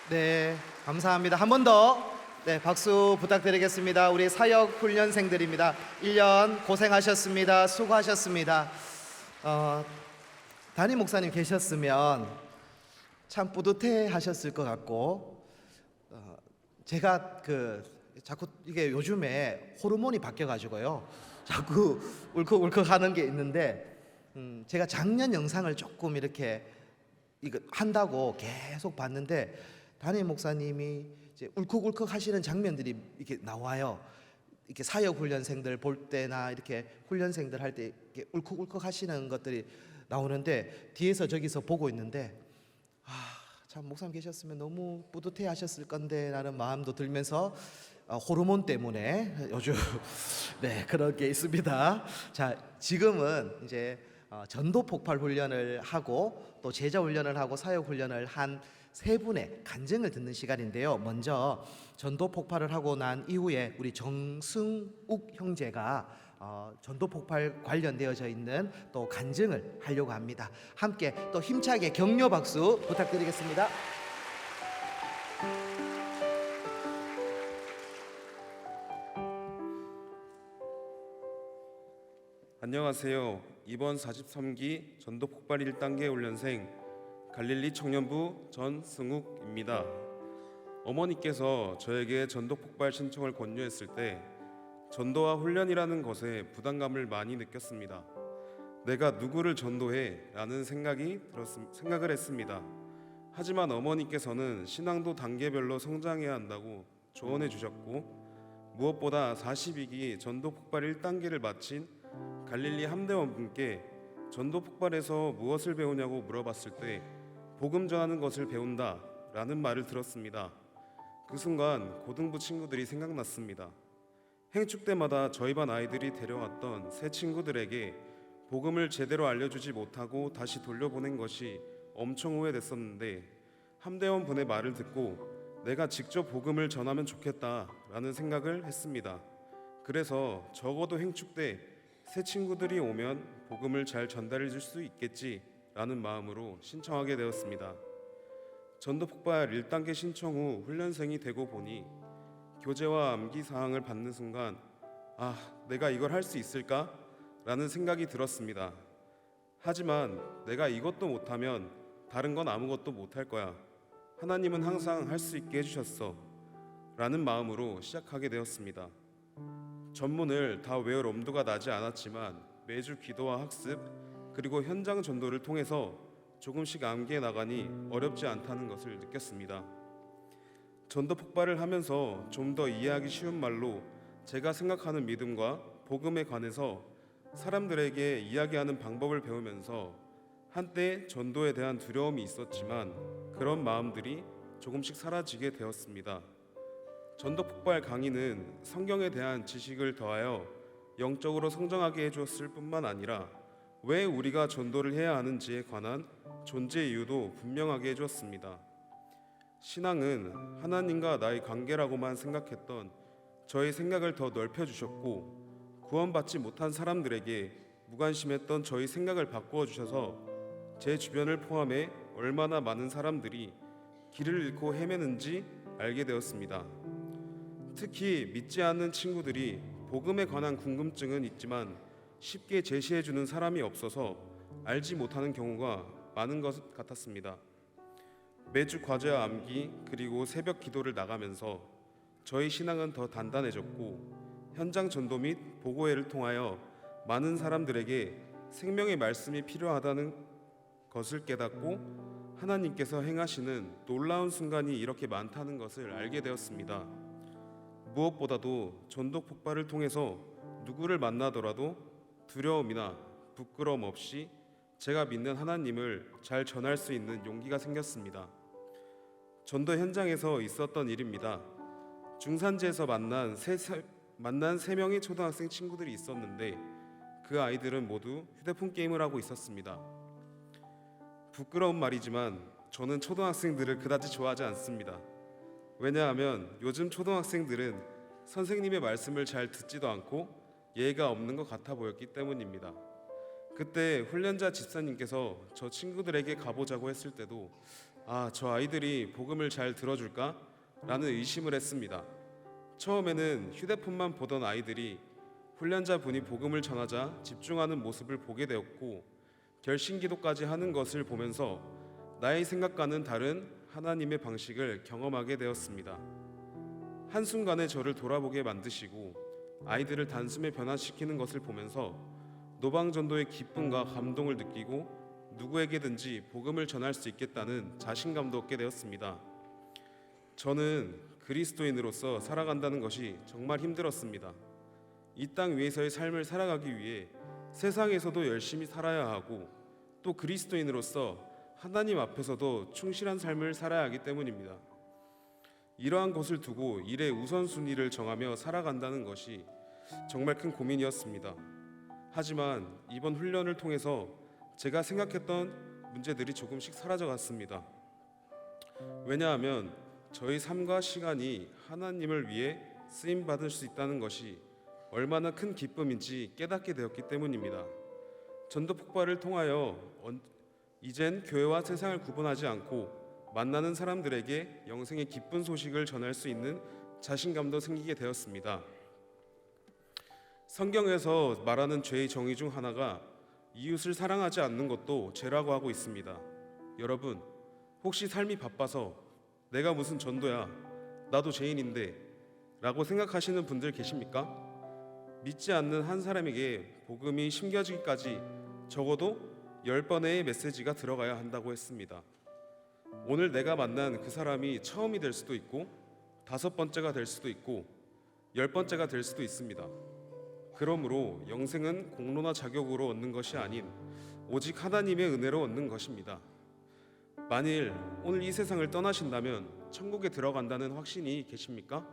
네, 감사합니다. 한 번 더, 네, 박수 부탁드리겠습니다. 우리 사역 훈련생들입니다. 1년 고생하셨습니다. 수고하셨습니다. 담임 목사님 계셨으면 참 뿌듯해 하셨을 것 같고, 제가 자꾸 이게 요즘에 호르몬이 바뀌어가지고요, 자꾸 울컥울컥 하는 게 있는데, 제가 작년 영상을 조금 이렇게 이거 한다고 계속 봤는데, 담임 목사님이 이제 울컥울컥 하시는 장면들이 이렇게 나와요. 이렇게 사역 훈련생들 볼 때나 이렇게 훈련생들 할 때 이렇게 울컥울컥 하시는 것들이 나오는데, 뒤에서 저기서 보고 있는데, 참 목사님 계셨으면 너무 뿌듯해 하셨을 건데 라는 마음도 들면서, 호르몬 때문에 요즘 네, 그런 게 있습니다. 자, 지금은 이제 전도 폭발 훈련을 하고 또 제자 훈련을 하고 사역 훈련을 한 세 분의 간증을 듣는 시간인데요. 먼저 전도 폭발을 하고 난 이후에 우리 정승욱 형제가 전도 폭발 관련되어져 있는 또 간증을 하려고 합니다. 함께 또 힘차게 격려 박수 부탁드리겠습니다. 안녕하세요. 이번 43기 전도 폭발 1단계 훈련생 갈릴리 청년부 전승욱입니다. 어머니께서 저에게 전도 폭발 신청을 권유했을 때 전도와 훈련이라는 것에 부담감을 많이 느꼈습니다. 내가 누구를 전도해? 라는 생각을 했습니다. 하지만 어머니께서는 신앙도 단계별로 성장해야 한다고 조언해 주셨고, 무엇보다 42기 전도 폭발 1단계를 마친 갈릴리 함대원 분께 전도 폭발에서 무엇을 배우냐고 물어봤을 때 복음 전하는 것을 배운다 라는 말을 들었습니다. 그 순간 고등부 친구들이 생각났습니다. 행축 때마다 저희 반 아이들이 데려왔던 새 친구들에게 복음을 제대로 알려주지 못하고 다시 돌려보낸 것이 엄청 후회됐었는데, 함대원 분의 말을 듣고 내가 직접 복음을 전하면 좋겠다라는 생각을 했습니다. 그래서 적어도 행축 때 새 친구들이 오면 복음을 잘 전달해 줄 수 있겠지라는 마음으로 신청하게 되었습니다. 전도 폭발 1단계 신청 후 훈련생이 되고 보니 교재와 암기 사항을 받는 순간 내가 이걸 할 수 있을까? 라는 생각이 들었습니다. 하지만 내가 이것도 못하면 다른 건 아무것도 못할 거야. 하나님은 항상 할 수 있게 해주셨어. 라는 마음으로 시작하게 되었습니다. 전문을 다 외울 엄두가 나지 않았지만 매주 기도와 학습 그리고 현장 전도를 통해서 조금씩 암기해 나가니 어렵지 않다는 것을 느꼈습니다. 전도 폭발을 하면서 좀 더 이해하기 쉬운 말로 제가 생각하는 믿음과 복음에 관해서 사람들에게 이야기하는 방법을 배우면서 한때 전도에 대한 두려움이 있었지만 그런 마음들이 조금씩 사라지게 되었습니다. 전도 폭발 강의는 성경에 대한 지식을 더하여 영적으로 성장하게 해주었을 뿐만 아니라 왜 우리가 전도를 해야 하는지에 관한 존재 이유도 분명하게 해주었습니다. 신앙은 하나님과 나의 관계라고만 생각했던 저의 생각을 더 넓혀주셨고, 구원받지 못한 사람들에게 무관심했던 저희 생각을 바꾸어 주셔서 제 주변을 포함해 얼마나 많은 사람들이 길을 잃고 헤매는지 알게 되었습니다. 특히 믿지 않는 친구들이 복음에 관한 궁금증은 있지만 쉽게 제시해 주는 사람이 없어서 알지 못하는 경우가 많은 것 같았습니다. 매주 과제와 암기 그리고 새벽 기도를 나가면서 저희 신앙은 더 단단해졌고, 현장 전도 및 보고회를 통하여 많은 사람들에게 생명의 말씀이 필요하다는 것을 깨닫고 하나님께서 행하시는 놀라운 순간이 이렇게 많다는 것을 알게 되었습니다. 무엇보다도 전도 폭발을 통해서 누구를 만나더라도 두려움이나 부끄러움 없이 제가 믿는 하나님을 잘 전할 수 있는 용기가 생겼습니다. 전도 현장에서 있었던 일입니다. 중산지에서 만난 3명의 초등학생 친구들이 있었는데 그 아이들은 모두 휴대폰 게임을 하고 있었습니다. 부끄러운 말이지만 저는 초등학생들을 그다지 좋아하지 않습니다. 왜냐하면 요즘 초등학생들은 선생님의 말씀을 잘 듣지도 않고 예의가 없는 것 같아 보였기 때문입니다. 그때 훈련자 집사님께서 저 친구들에게 가보자고 했을 때도 아, 저 아이들이 복음을 잘 들어줄까? 라는 의심을 했습니다. 처음에는 휴대폰만 보던 아이들이 훈련자 분이 복음을 전하자 집중하는 모습을 보게 되었고 결신기도까지 하는 것을 보면서 나의 생각과는 다른 하나님의 방식을 경험하게 되었습니다. 한순간에 저를 돌아보게 만드시고 아이들을 단숨에 변화시키는 것을 보면서 노방전도의 기쁨과 감동을 느끼고 누구에게든지 복음을 전할 수 있겠다는 자신감도 얻게 되었습니다. 저는 그리스도인으로서 살아간다는 것이 정말 힘들었습니다. 이 땅 위에서의 삶을 살아가기 위해 세상에서도 열심히 살아야 하고 또 그리스도인으로서 하나님 앞에서도 충실한 삶을 살아야 하기 때문입니다. 이러한 것을 두고 일의 우선순위를 정하며 살아간다는 것이 정말 큰 고민이었습니다. 하지만 이번 훈련을 통해서 제가 생각했던 문제들이 조금씩 사라져갔습니다. 왜냐하면 저희 삶과 시간이 하나님을 위해 쓰임받을 수 있다는 것이 얼마나 큰 기쁨인지 깨닫게 되었기 때문입니다. 전도 폭발을 통하여 이젠 교회와 세상을 구분하지 않고 만나는 사람들에게 영생의 기쁜 소식을 전할 수 있는 자신감도 생기게 되었습니다. 성경에서 말하는 죄의 정의 중 하나가 이웃을 사랑하지 않는 것도 죄라고 하고 있습니다. 여러분, 혹시 삶이 바빠서 내가 무슨 전도야, 나도 죄인인데 라고 생각하시는 분들 계십니까? 믿지 않는 한 사람에게 복음이 심겨지기까지 적어도 10번의 메시지가 들어가야 한다고 했습니다. 오늘 내가 만난 그 사람이 처음이 될 수도 있고 5번째가 될 수도 있고 10번째가 될 수도 있습니다. 그러므로 영생은 공로나 자격으로 얻는 것이 아닌 오직 하나님의 은혜로 얻는 것입니다. 만일 오늘 이 세상을 떠나신다면 천국에 들어간다는 확신이 계십니까?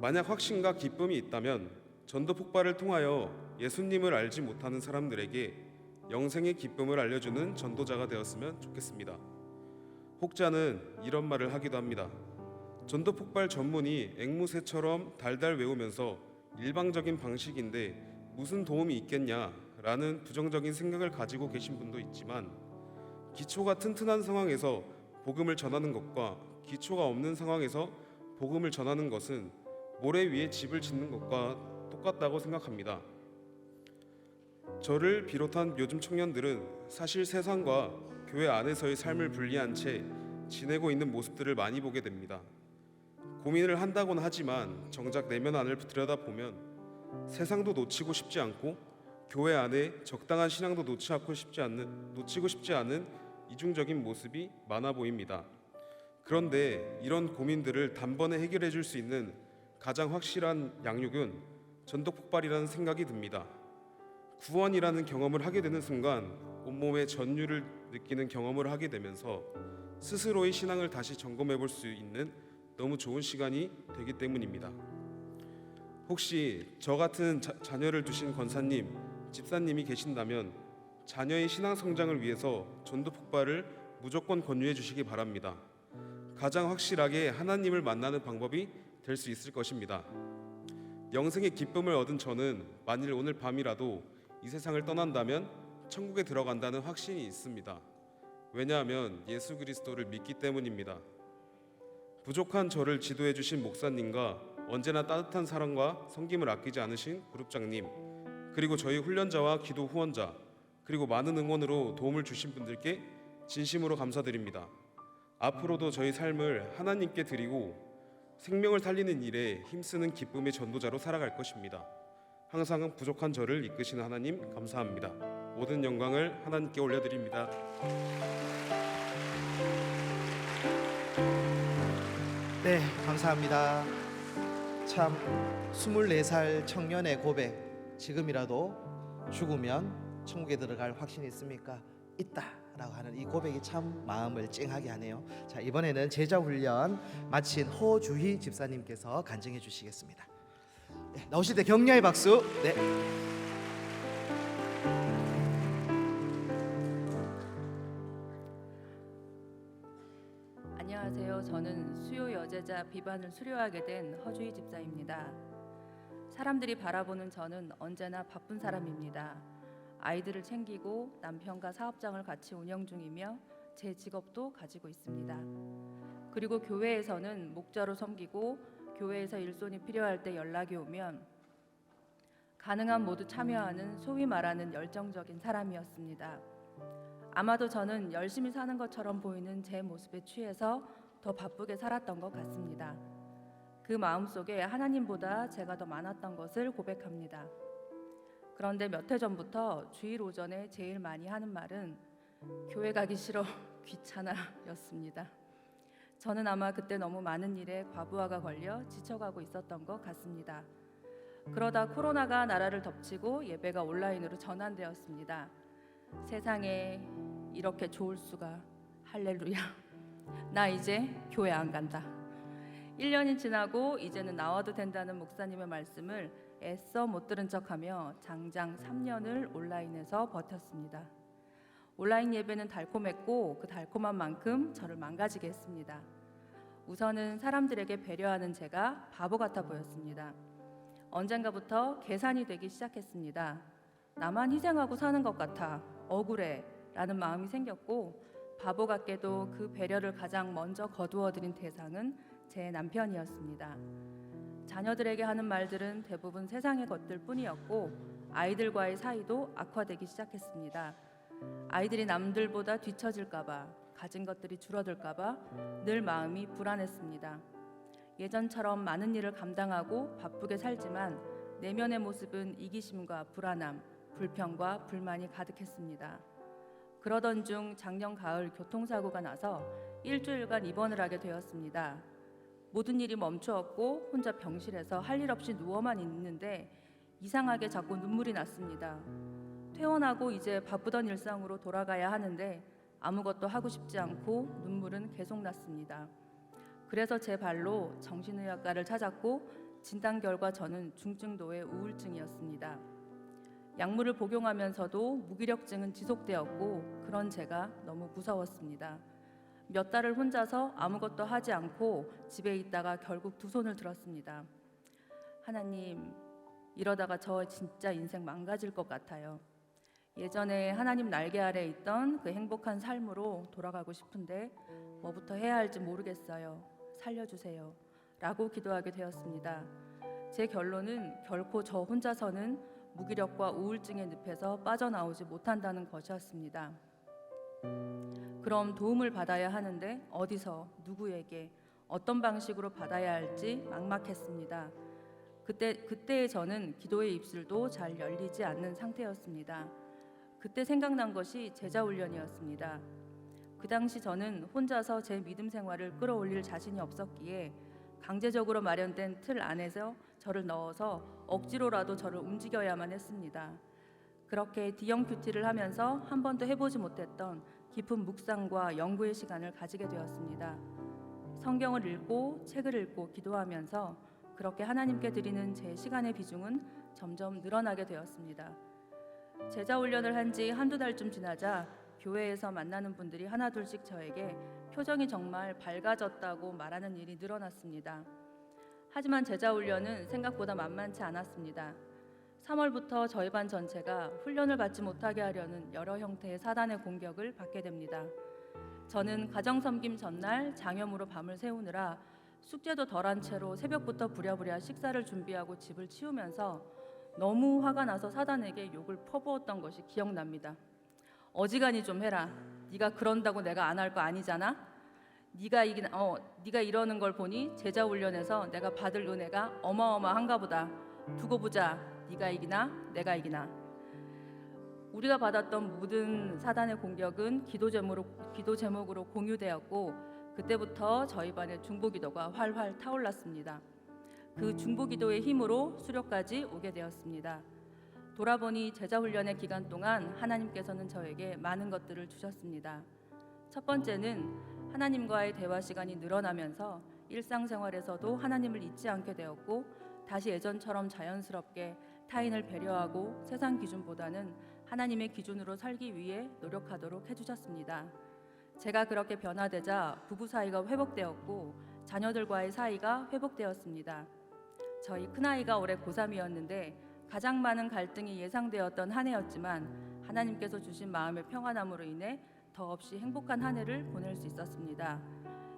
만약 확신과 기쁨이 있다면 전도 폭발을 통하여 예수님을 알지 못하는 사람들에게 영생의 기쁨을 알려주는 전도자가 되었으면 좋겠습니다. 혹자는 이런 말을 하기도 합니다. 전도 폭발 전문이 앵무새처럼 달달 외우면서 일방적인 방식인데 무슨 도움이 있겠냐라는 부정적인 생각을 가지고 계신 분도 있지만 기초가 튼튼한 상황에서 복음을 전하는 것과 기초가 없는 상황에서 복음을 전하는 것은 모래 위에 집을 짓는 것과 똑같다고 생각합니다. 저를 비롯한 요즘 청년들은 사실 세상과 교회 안에서의 삶을 분리한 채 지내고 있는 모습들을 많이 보게 됩니다. 고민을 한다고는 하지만 정작 내면 안을 들여다보면 세상도 놓치고 싶지 않고 교회 안에 적당한 신앙도 놓치고 싶지 않은 이중적인 모습이 많아 보입니다. 그런데 이런 고민들을 단번에 해결해 줄 수 있는 가장 확실한 양육은 전도 폭발이라는 생각이 듭니다. 구원이라는 경험을 하게 되는 순간 온몸에 전율을 느끼는 경험을 하게 되면서 스스로의 신앙을 다시 점검해 볼 수 있는 너무 좋은 시간이 되기 때문입니다. 혹시 저 같은 자녀를 두신 권사님, 집사님이 계신다면 자녀의 신앙 성장을 위해서 전도 폭발을 무조건 권유해 주시기 바랍니다. 가장 확실하게 하나님을 만나는 방법이 될 수 있을 것입니다. 영생의 기쁨을 얻은 저는 만일 오늘 밤이라도 이 세상을 떠난다면 천국에 들어간다는 확신이 있습니다. 왜냐하면 예수 그리스도를 믿기 때문입니다. 부족한 저를 지도해 주신 목사님과 언제나 따뜻한 사랑과 섬김을 아끼지 않으신 그룹장님, 그리고 저희 훈련자와 기도 후원자, 그리고 많은 응원으로 도움을 주신 분들께 진심으로 감사드립니다. 앞으로도 저희 삶을 하나님께 드리고 생명을 살리는 일에 힘쓰는 기쁨의 전도자로 살아갈 것입니다. 항상 부족한 저를 이끄시는 하나님 감사합니다. 모든 영광을 하나님께 올려드립니다. 네, 감사합니다. 참 24살 청년의 고백, 지금이라도 죽으면 천국에 들어갈 확신이 있습니까? 있다라고 하는 이 고백이 참 마음을 찡하게 하네요. 자, 이번에는 제자 훈련 마친 허주희 집사님께서 간증해 주시겠습니다. 네, 나오실 때 격려의 박수. 네. 안녕하세요. 저는 수요 여제자 비반을 수료하게 된 허주희 집사입니다. 사람들이 바라보는 저는 언제나 바쁜 사람입니다. 아이들을 챙기고 남편과 사업장을 같이 운영 중이며 제 직업도 가지고 있습니다. 그리고 교회에서는 목자로 섬기고 교회에서 일손이 필요할 때 연락이 오면 가능한 모두 참여하는 소위 말하는 열정적인 사람이었습니다. 아마도 저는 열심히 사는 것처럼 보이는 제 모습에 취해서 더 바쁘게 살았던 것 같습니다. 그 마음속에 하나님보다 제가 더 많았던 것을 고백합니다. 그런데 몇 해 전부터 주일 오전에 제일 많이 하는 말은 교회 가기 싫어, 귀찮아 였습니다. 저는 아마 그때 너무 많은 일에 과부하가 걸려 지쳐가고 있었던 것 같습니다. 그러다 코로나가 나라를 덮치고 예배가 온라인으로 전환되었습니다. 세상에 이렇게 좋을 수가. 할렐루야. 나 이제 교회 안 간다. 1년이 지나고 이제는 나와도 된다는 목사님의 말씀을 애써 못 들은 척하며 장장 3년을 온라인에서 버텼습니다. 온라인 예배는 달콤했고 그 달콤한 만큼 저를 망가지게 했습니다. 우선은 사람들에게 배려하는 제가 바보 같아 보였습니다. 언젠가부터 계산이 되기 시작했습니다. 나만 희생하고 사는 것 같아 억울해 라는 마음이 생겼고, 바보 같게도 그 배려를 가장 먼저 거두어들인 대상은 제 남편이었습니다. 자녀들에게 하는 말들은 대부분 세상의 것들 뿐이었고 아이들과의 사이도 악화되기 시작했습니다. 아이들이 남들보다 뒤처질까봐, 가진 것들이 줄어들까봐 늘 마음이 불안했습니다. 예전처럼 많은 일을 감당하고 바쁘게 살지만 내면의 모습은 이기심과 불안함, 불평과 불만이 가득했습니다. 그러던 중 작년 가을 교통사고가 나서 일주일간 입원을 하게 되었습니다. 모든 일이 멈추었고 혼자 병실에서 할 일 없이 누워만 있는데 이상하게 자꾸 눈물이 났습니다. 퇴원하고 이제 바쁘던 일상으로 돌아가야 하는데 아무것도 하고 싶지 않고 눈물은 계속 났습니다. 그래서 제 발로 정신의학과를 찾았고 진단 결과 저는 중증도의 우울증이었습니다. 약물을 복용하면서도 무기력증은 지속되었고 그런 제가 너무 무서웠습니다. 몇 달을 혼자서 아무것도 하지 않고 집에 있다가 결국 두 손을 들었습니다. 하나님, 이러다가 저 진짜 인생 망가질 것 같아요. 예전에 하나님 날개 아래 있던 그 행복한 삶으로 돌아가고 싶은데 뭐부터 해야 할지 모르겠어요. 살려주세요. 라고 기도하게 되었습니다. 제 결론은 결코 저 혼자서는 무기력과 우울증의 늪에서 빠져나오지 못한다는 것이었습니다. 그럼 도움을 받아야 하는데 어디서, 누구에게, 어떤 방식으로 받아야 할지 막막했습니다. 그때의 저는 기도의 입술도 잘 열리지 않는 상태였습니다. 그때 생각난 것이 제자훈련이었습니다. 그 당시 저는 혼자서 제 믿음 생활을 끌어올릴 자신이 없었기에 강제적으로 마련된 틀 안에서 저를 넣어서 억지로라도 저를 움직여야만 했습니다. 그렇게 D형 큐티를 하면서 한 번도 해보지 못했던 깊은 묵상과 연구의 시간을 가지게 되었습니다. 성경을 읽고 책을 읽고 기도하면서 그렇게 하나님께 드리는 제 시간의 비중은 점점 늘어나게 되었습니다. 제자 훈련을 한 지 한두 달쯤 지나자 교회에서 만나는 분들이 하나둘씩 저에게 표정이 정말 밝아졌다고 말하는 일이 늘어났습니다. 하지만 제자 훈련은 생각보다 만만치 않았습니다. 3월부터 저희 반 전체가 훈련을 받지 못하게 하려는 여러 형태의 사단의 공격을 받게 됩니다. 저는 가정섬김 전날 장염으로 밤을 새우느라 숙제도 덜한 채로 새벽부터 부랴부랴 식사를 준비하고 집을 치우면서 너무 화가 나서 사단에게 욕을 퍼부었던 것이 기억납니다. 어지간히 좀 해라. 네가 그런다고 내가 안 할 거 아니잖아. 네가 이러는 걸 보니 제자 훈련에서 내가 받을 은혜가 어마어마한가 보다. 두고 보자. 네가 이기나 내가 이기나. 우리가 받았던 모든 사단의 공격은 기도 제목으로 공유되었고 그때부터 저희 반의 중보기도가 활활 타올랐습니다. 그 중보기도의 힘으로 수료까지 오게 되었습니다. 돌아보니 제자훈련의 기간 동안 하나님께서는 저에게 많은 것들을 주셨습니다. 첫 번째는 하나님과의 대화 시간이 늘어나면서 일상생활에서도 하나님을 잊지 않게 되었고 다시 예전처럼 자연스럽게 타인을 배려하고 세상 기준보다는 하나님의 기준으로 살기 위해 노력하도록 해주셨습니다. 제가 그렇게 변화되자 부부 사이가 회복되었고 자녀들과의 사이가 회복되었습니다. 저희 큰아이가 올해 고3이었는데 가장 많은 갈등이 예상되었던 한 해였지만 하나님께서 주신 마음의 평안함으로 인해 더없이 행복한 한 해를 보낼 수 있었습니다.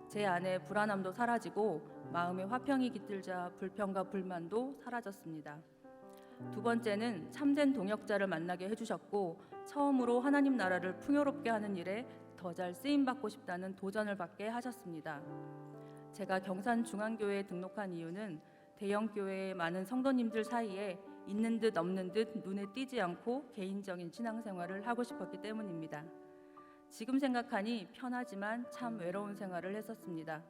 제 안에 불안함도 사라지고 마음에 화평이 깃들자 불평과 불만도 사라졌습니다. 두 번째는 참된 동역자를 만나게 해주셨고 처음으로 하나님 나라를 풍요롭게 하는 일에 더 잘 쓰임받고 싶다는 도전을 받게 하셨습니다. 제가 경산중앙교회에 등록한 이유는 대형 교회의 많은 성도님들 사이에 있는 듯 없는 듯 눈에 띄지 않고 개인적인 신앙생활을 하고 싶었기 때문입니다. 지금 생각하니 편하지만 참 외로운 생활을 했었습니다.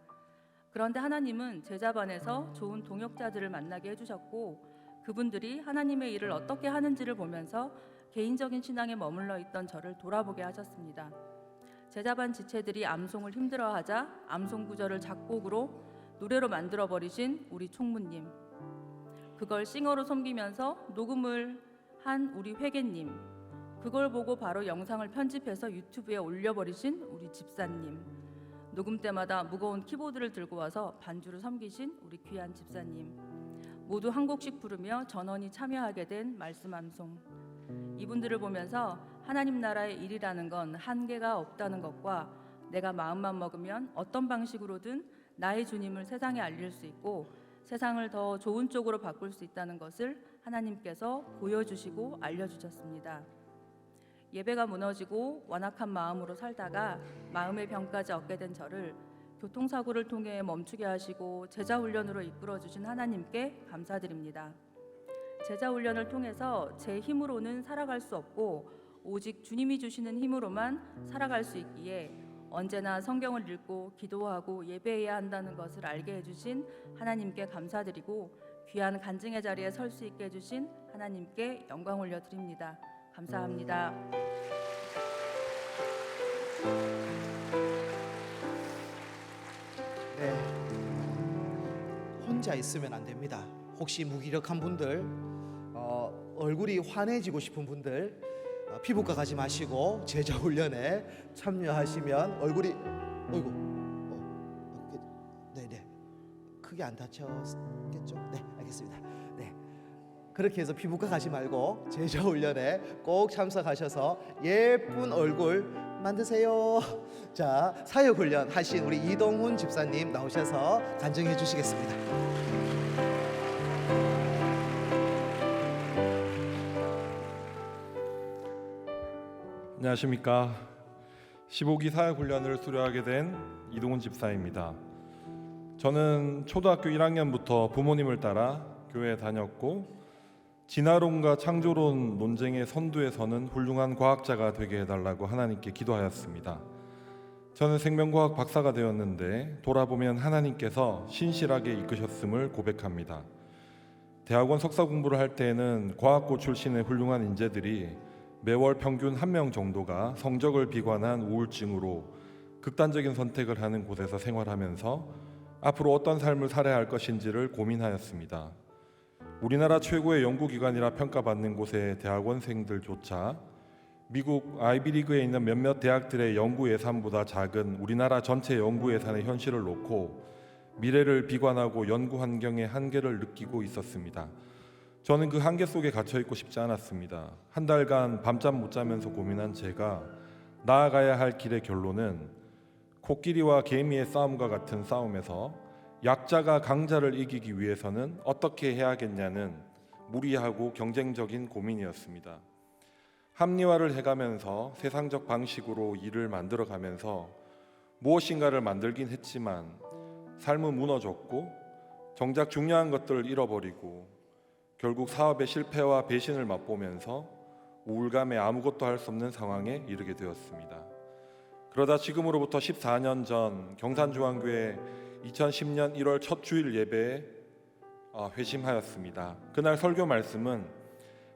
그런데 하나님은 제자반에서 좋은 동역자들을 만나게 해주셨고 그분들이 하나님의 일을 어떻게 하는지를 보면서 개인적인 신앙에 머물러 있던 저를 돌아보게 하셨습니다. 제자반 지체들이 암송을 힘들어하자 암송 구절을 작곡으로 노래로 만들어버리신 우리 총무님, 그걸 싱어로 섬기면서 녹음을 한 우리 회계님, 그걸 보고 바로 영상을 편집해서 유튜브에 올려버리신 우리 집사님, 녹음 때마다 무거운 키보드를 들고 와서 반주를 섬기신 우리 귀한 집사님, 모두 한 곡씩 부르며 전원이 참여하게 된 말씀 암송. 이분들을 보면서 하나님 나라의 일이라는 건 한계가 없다는 것과 내가 마음만 먹으면 어떤 방식으로든 나의 주님을 세상에 알릴 수 있고 세상을 더 좋은 쪽으로 바꿀 수 있다는 것을 하나님께서 보여주시고 알려주셨습니다. 예배가 무너지고 완악한 마음으로 살다가 마음의 병까지 얻게 된 저를 교통사고를 통해 멈추게 하시고 제자훈련으로 이끌어주신 하나님께 감사드립니다. 제자훈련을 통해서 제 힘으로는 살아갈 수 없고 오직 주님이 주시는 힘으로만 살아갈 수 있기에 언제나 성경을 읽고 기도하고 예배해야 한다는 것을 알게 해주신 하나님께 감사드리고 귀한 간증의 자리에 설 수 있게 해주신 하나님께 영광 올려드립니다. 감사합니다. 네, 혼자 있으면 안 됩니다. 혹시 무기력한 분들, 얼굴이 환해지고 싶은 분들, 피부과 가지 마시고 제자 훈련에 참여하시면 얼굴이 네네 크게 안 다쳤겠죠? 네, 알겠습니다. 네, 그렇게 해서 피부과 가지 말고 제자 훈련에 꼭 참석하셔서 예쁜 얼굴 만드세요. 자, 사역 훈련 하신 우리 이동훈 집사님 나오셔서 간증해 주시겠습니다. 안녕하십니까. 15기 사역훈련을 수료하게 된 이동훈 집사입니다. 저는 초등학교 1학년부터 부모님을 따라 교회에 다녔고 진화론과 창조론 논쟁의 선두에 서는 훌륭한 과학자가 되게 해달라고 하나님께 기도하였습니다. 저는 생명과학 박사가 되었는데 돌아보면 하나님께서 신실하게 이끄셨음을 고백합니다. 대학원 석사 공부를 할 때에는 과학고 출신의 훌륭한 인재들이 매월 평균 1명 정도가 성적을 비관한 우울증으로 극단적인 선택을 하는 곳에서 생활하면서 앞으로 어떤 삶을 살아야 할 것인지를 고민하였습니다. 우리나라 최고의 연구기관이라 평가받는 곳의 대학원생들조차 미국 아이비리그에 있는 몇몇 대학들의 연구 예산보다 작은 우리나라 전체 연구 예산의 현실을 놓고 미래를 비관하고 연구 환경의 한계를 느끼고 있었습니다. 저는 그 한계 속에 갇혀 있고 싶지 않았습니다. 한 달간 밤잠 못 자면서 고민한 제가 나아가야 할 길의 결론은 코끼리와 개미의 싸움과 같은 싸움에서 약자가 강자를 이기기 위해서는 어떻게 해야겠냐는 무리하고 경쟁적인 고민이었습니다. 합리화를 해가면서 세상적 방식으로 일을 만들어가면서 무엇인가를 만들긴 했지만 삶은 무너졌고 정작 중요한 것들을 잃어버리고 결국 사업의 실패와 배신을 맛보면서 우울감에 아무것도 할 수 없는 상황에 이르게 되었습니다. 그러다 지금으로부터 14년 전 경산중앙교회 2010년 1월 첫 주일 예배에 회심하였습니다. 그날 설교 말씀은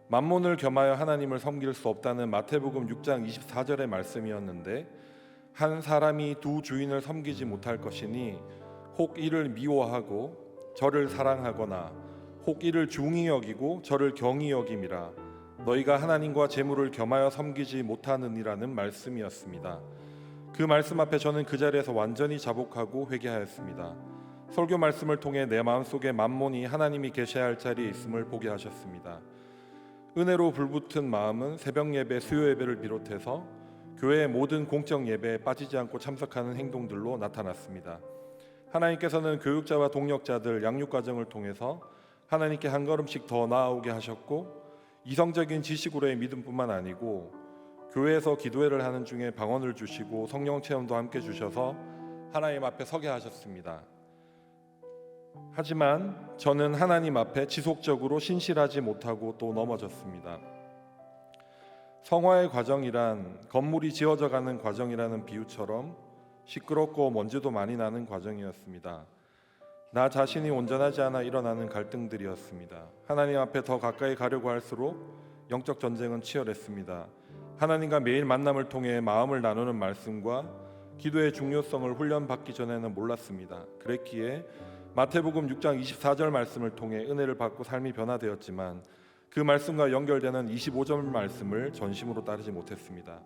만몬을 겸하여 하나님을 섬길 수 없다는 마태복음 6장 24절의 말씀이었는데 한 사람이 두 주인을 섬기지 못할 것이니 혹 이를 미워하고 저를 사랑하거나 혹 이를 중히 여기고 저를 경히 여김이라 너희가 하나님과 재물을 겸하여 섬기지 못하느니라는 말씀이었습니다. 그 말씀 앞에 저는 그 자리에서 완전히 자복하고 회개하였습니다. 설교 말씀을 통해 내 마음속에 만몬이 하나님이 계셔야 할 자리에 있음을 보게 하셨습니다. 은혜로 불붙은 마음은 새벽 예배, 수요 예배를 비롯해서 교회의 모든 공적 예배에 빠지지 않고 참석하는 행동들로 나타났습니다. 하나님께서는 교육자와 동역자들 양육 과정을 통해서 하나님께 한 걸음씩 더 나아오게 하셨고, 이성적인 지식으로의 믿음뿐만 아니고 교회에서 기도회를 하는 중에 방언을 주시고 성령 체험도 함께 주셔서 하나님 앞에 서게 하셨습니다. 하지만 저는 하나님 앞에 지속적으로 신실하지 못하고 또 넘어졌습니다. 성화의 과정이란 건물이 지어져 가는 과정이라는 비유처럼 시끄럽고 먼지도 많이 나는 과정이었습니다. 나 자신이 온전하지 않아 일어나는 갈등들이었습니다. 하나님 앞에 더 가까이 가려고 할수록 영적 전쟁은 치열했습니다. 하나님과 매일 만남을 통해 마음을 나누는 말씀과 기도의 중요성을 훈련받기 전에는 몰랐습니다. 그랬기에 마태복음 6장 24절 말씀을 통해 은혜를 받고 삶이 변화되었지만 그 말씀과 연결되는 25절 말씀을 전심으로 따르지 못했습니다.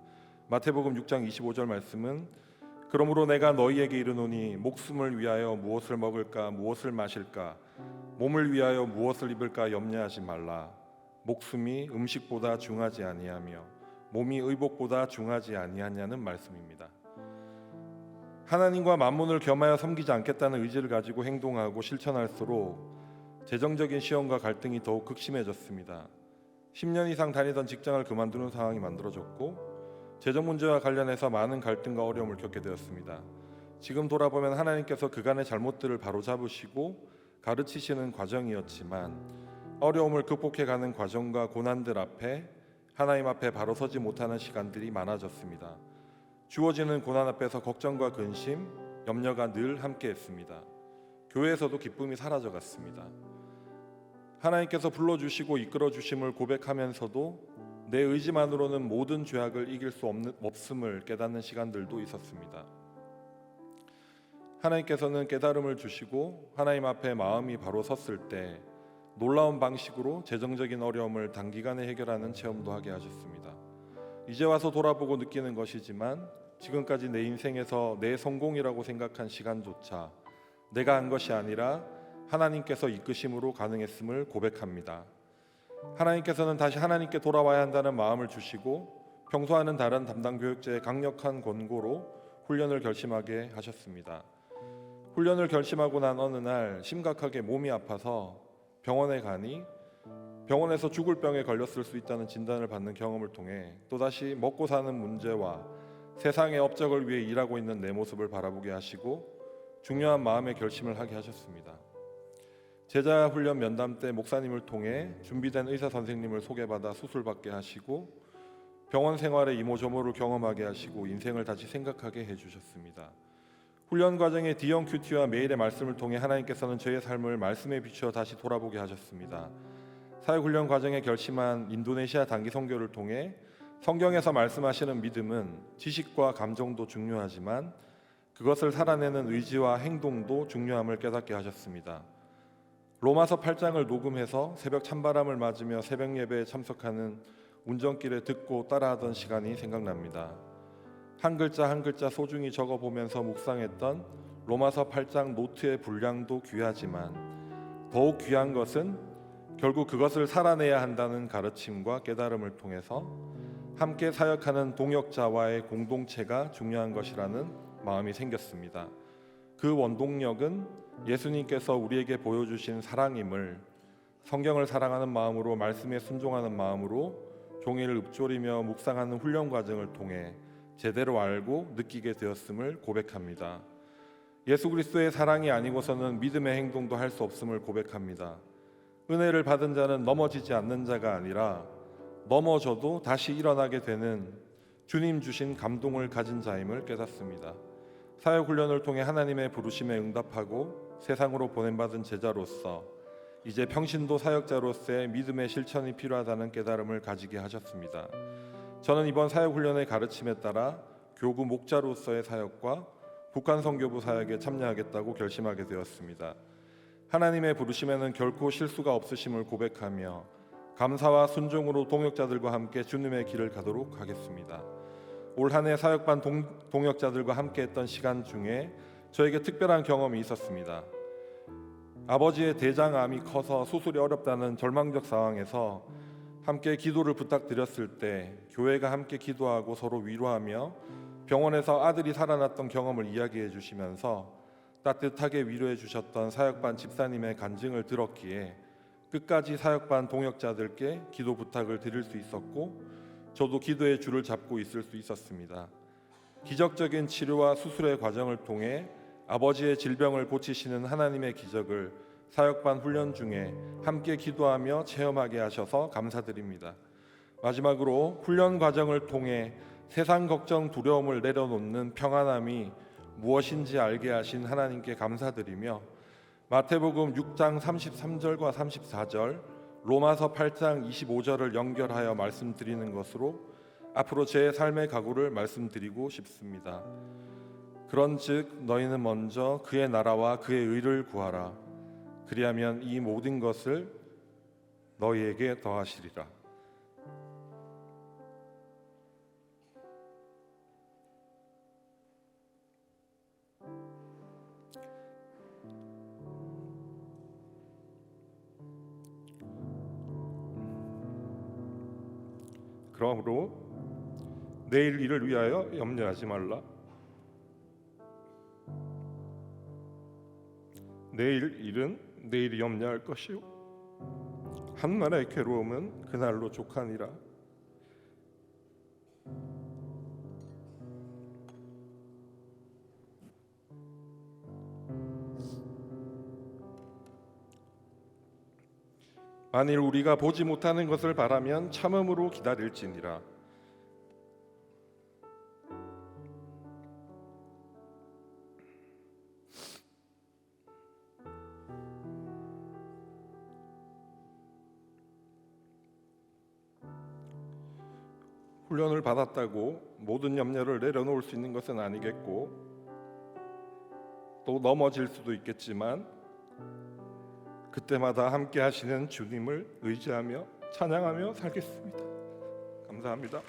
마태복음 6장 25절 말씀은 그러므로 내가 너희에게 이르노니 목숨을 위하여 무엇을 먹을까 무엇을 마실까 몸을 위하여 무엇을 입을까 염려하지 말라. 목숨이 음식보다 중하지 아니하며 몸이 의복보다 중하지 아니하냐는 말씀입니다. 하나님과 만문을 겸하여 섬기지 않겠다는 의지를 가지고 행동하고 실천할수록 재정적인 시험과 갈등이 더욱 극심해졌습니다. 10년 이상 다니던 직장을 그만두는 상황이 만들어졌고 재정 문제와 관련해서 많은 갈등과 어려움을 겪게 되었습니다. 지금 돌아보면 하나님께서 그간의 잘못들을 바로잡으시고 가르치시는 과정이었지만 어려움을 극복해가는 과정과 고난들 앞에 하나님 앞에 바로 서지 못하는 시간들이 많아졌습니다. 주어지는 고난 앞에서 걱정과 근심, 염려가 늘 함께했습니다. 교회에서도 기쁨이 사라져갔습니다. 하나님께서 불러주시고 이끌어주심을 고백하면서도 내 의지만으로는 모든 죄악을 이길 수 없음을 깨닫는 시간들도 있었습니다. 하나님께서는 깨달음을 주시고 하나님 앞에 마음이 바로 섰을 때 놀라운 방식으로 재정적인 어려움을 단기간에 해결하는 체험도 하게 하셨습니다. 이제 와서 돌아보고 느끼는 것이지만 지금까지 내 인생에서 내 성공이라고 생각한 시간조차 내가 한 것이 아니라 하나님께서 이끄심으로 가능했음을 고백합니다. 하나님께서는 다시 하나님께 돌아와야 한다는 마음을 주시고 평소와는 다른 담당 교육자의 강력한 권고로 훈련을 결심하게 하셨습니다. 훈련을 결심하고 난 어느 날 심각하게 몸이 아파서 병원에 가니 병원에서 죽을 병에 걸렸을 수 있다는 진단을 받는 경험을 통해 또다시 먹고 사는 문제와 세상의 업적을 위해 일하고 있는 내 모습을 바라보게 하시고 중요한 마음의 결심을 하게 하셨습니다. 제자 훈련 면담 때 목사님을 통해 준비된 의사 선생님을 소개받아 수술받게 하시고 병원 생활의 이모저모를 경험하게 하시고 인생을 다시 생각하게 해주셨습니다. 훈련 과정의 D형 큐티와 매일의 말씀을 통해 하나님께서는 저의 삶을 말씀에 비추어 다시 돌아보게 하셨습니다. 사역훈련 과정에 결심한 인도네시아 단기 선교를 통해 성경에서 말씀하시는 믿음은 지식과 감정도 중요하지만 그것을 살아내는 의지와 행동도 중요함을 깨닫게 하셨습니다. 로마서 8장을 녹음해서 새벽 찬바람을 맞으며 새벽 예배에 참석하는 운전길에 듣고 따라하던 시간이 생각납니다. 한 글자 한 글자 소중히 적어보면서 묵상했던 로마서 8장 노트의 분량도 귀하지만 더욱 귀한 것은 결국 그것을 살아내야 한다는 가르침과 깨달음을 통해서 함께 사역하는 동역자와의 공동체가 중요한 것이라는 마음이 생겼습니다. 그 원동력은 예수님께서 우리에게 보여주신 사랑임을 성경을 사랑하는 마음으로 말씀에 순종하는 마음으로 종이를 읊조리며 묵상하는 훈련 과정을 통해 제대로 알고 느끼게 되었음을 고백합니다. 예수 그리스도의 사랑이 아니고서는 믿음의 행동도 할 수 없음을 고백합니다. 은혜를 받은 자는 넘어지지 않는 자가 아니라 넘어져도 다시 일어나게 되는 주님 주신 감동을 가진 자임을 깨닫습니다. 사역훈련을 통해 하나님의 부르심에 응답하고 세상으로 보냄받은 제자로서 이제 평신도 사역자로서의 믿음의 실천이 필요하다는 깨달음을 가지게 하셨습니다. 저는 이번 사역훈련의 가르침에 따라 교구 목자로서의 사역과 북한 선교부 사역에 참여하겠다고 결심하게 되었습니다. 하나님의 부르심에는 결코 실수가 없으심을 고백하며 감사와 순종으로 동역자들과 함께 주님의 길을 가도록 하겠습니다. 올 한 해 사역반 동역자들과 함께했던 시간 중에 저에게 특별한 경험이 있었습니다. 아버지의 대장암이 커서 수술이 어렵다는 절망적 상황에서 함께 기도를 부탁드렸을 때 교회가 함께 기도하고 서로 위로하며 병원에서 아들이 살아났던 경험을 이야기해 주시면서 따뜻하게 위로해 주셨던 사역반 집사님의 간증을 들었기에 끝까지 사역반 동역자들께 기도 부탁을 드릴 수 있었고 저도 기도의 줄을 잡고 있을 수 있었습니다. 기적적인 치료와 수술의 과정을 통해 아버지의 질병을 고치시는 하나님의 기적을 사역반 훈련 중에 함께 기도하며 체험하게 하셔서 감사드립니다. 마지막으로 훈련 과정을 통해 세상 걱정 두려움을 내려놓는 평안함이 무엇인지 알게 하신 하나님께 감사드리며 마태복음 6장 33절과 34절, 로마서 8장 25절을 연결하여 말씀드리는 것으로 앞으로 제 삶의 각오를 말씀드리고 싶습니다. 그런즉 너희는 먼저 그의 나라와 그의 의를 구하라. 그리하면 이 모든 것을 너희에게 더하시리라. 그러므로 내일 일을 위하여 염려하지 말라. 내일 일은 내일이 염려할 것이요 한날의 괴로움은 그날로 족하니라. 만일 우리가 보지 못하는 것을 바라면 참음으로 기다릴지니라. 훈련을 받았다고 모든 염려를 내려놓을 수 있는 것은 아니겠고 또 넘어질 수도 있겠지만 그때마다 함께 하시는 주님을 의지하며 찬양하며 살겠습니다. 감사합니다.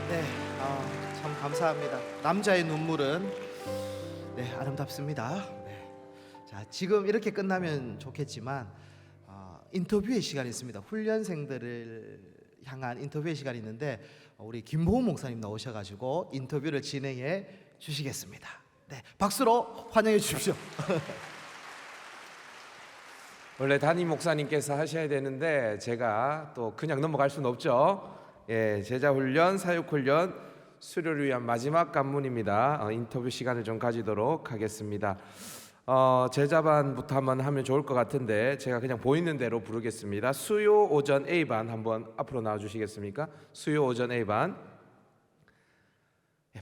네, 참 감사합니다. 남자의 눈물은 아름답습니다. 자, 지금 이렇게 끝나면 좋겠지만 인터뷰의 시간이 있습니다. 훈련생들을 향한 인터뷰의 시간이 있는데 우리 김보훈 목사님 나오셔가지고 인터뷰를 진행해 주시겠습니다. 네, 박수로 환영해 주십시오. 원래 담임 목사님께서 하셔야 되는데 제가 또 그냥 넘어갈 수는 없죠. 예, 제자훈련, 사육훈련, 수료를 위한 마지막 관문입니다. 인터뷰 시간을 좀 가지도록 하겠습니다. 제자반부터 한번 하면 좋을 것 같은데 제가 그냥 보이는 대로 부르겠습니다. 수요 오전 A반 한번 앞으로 나와주시겠습니까? 수요 오전 A반.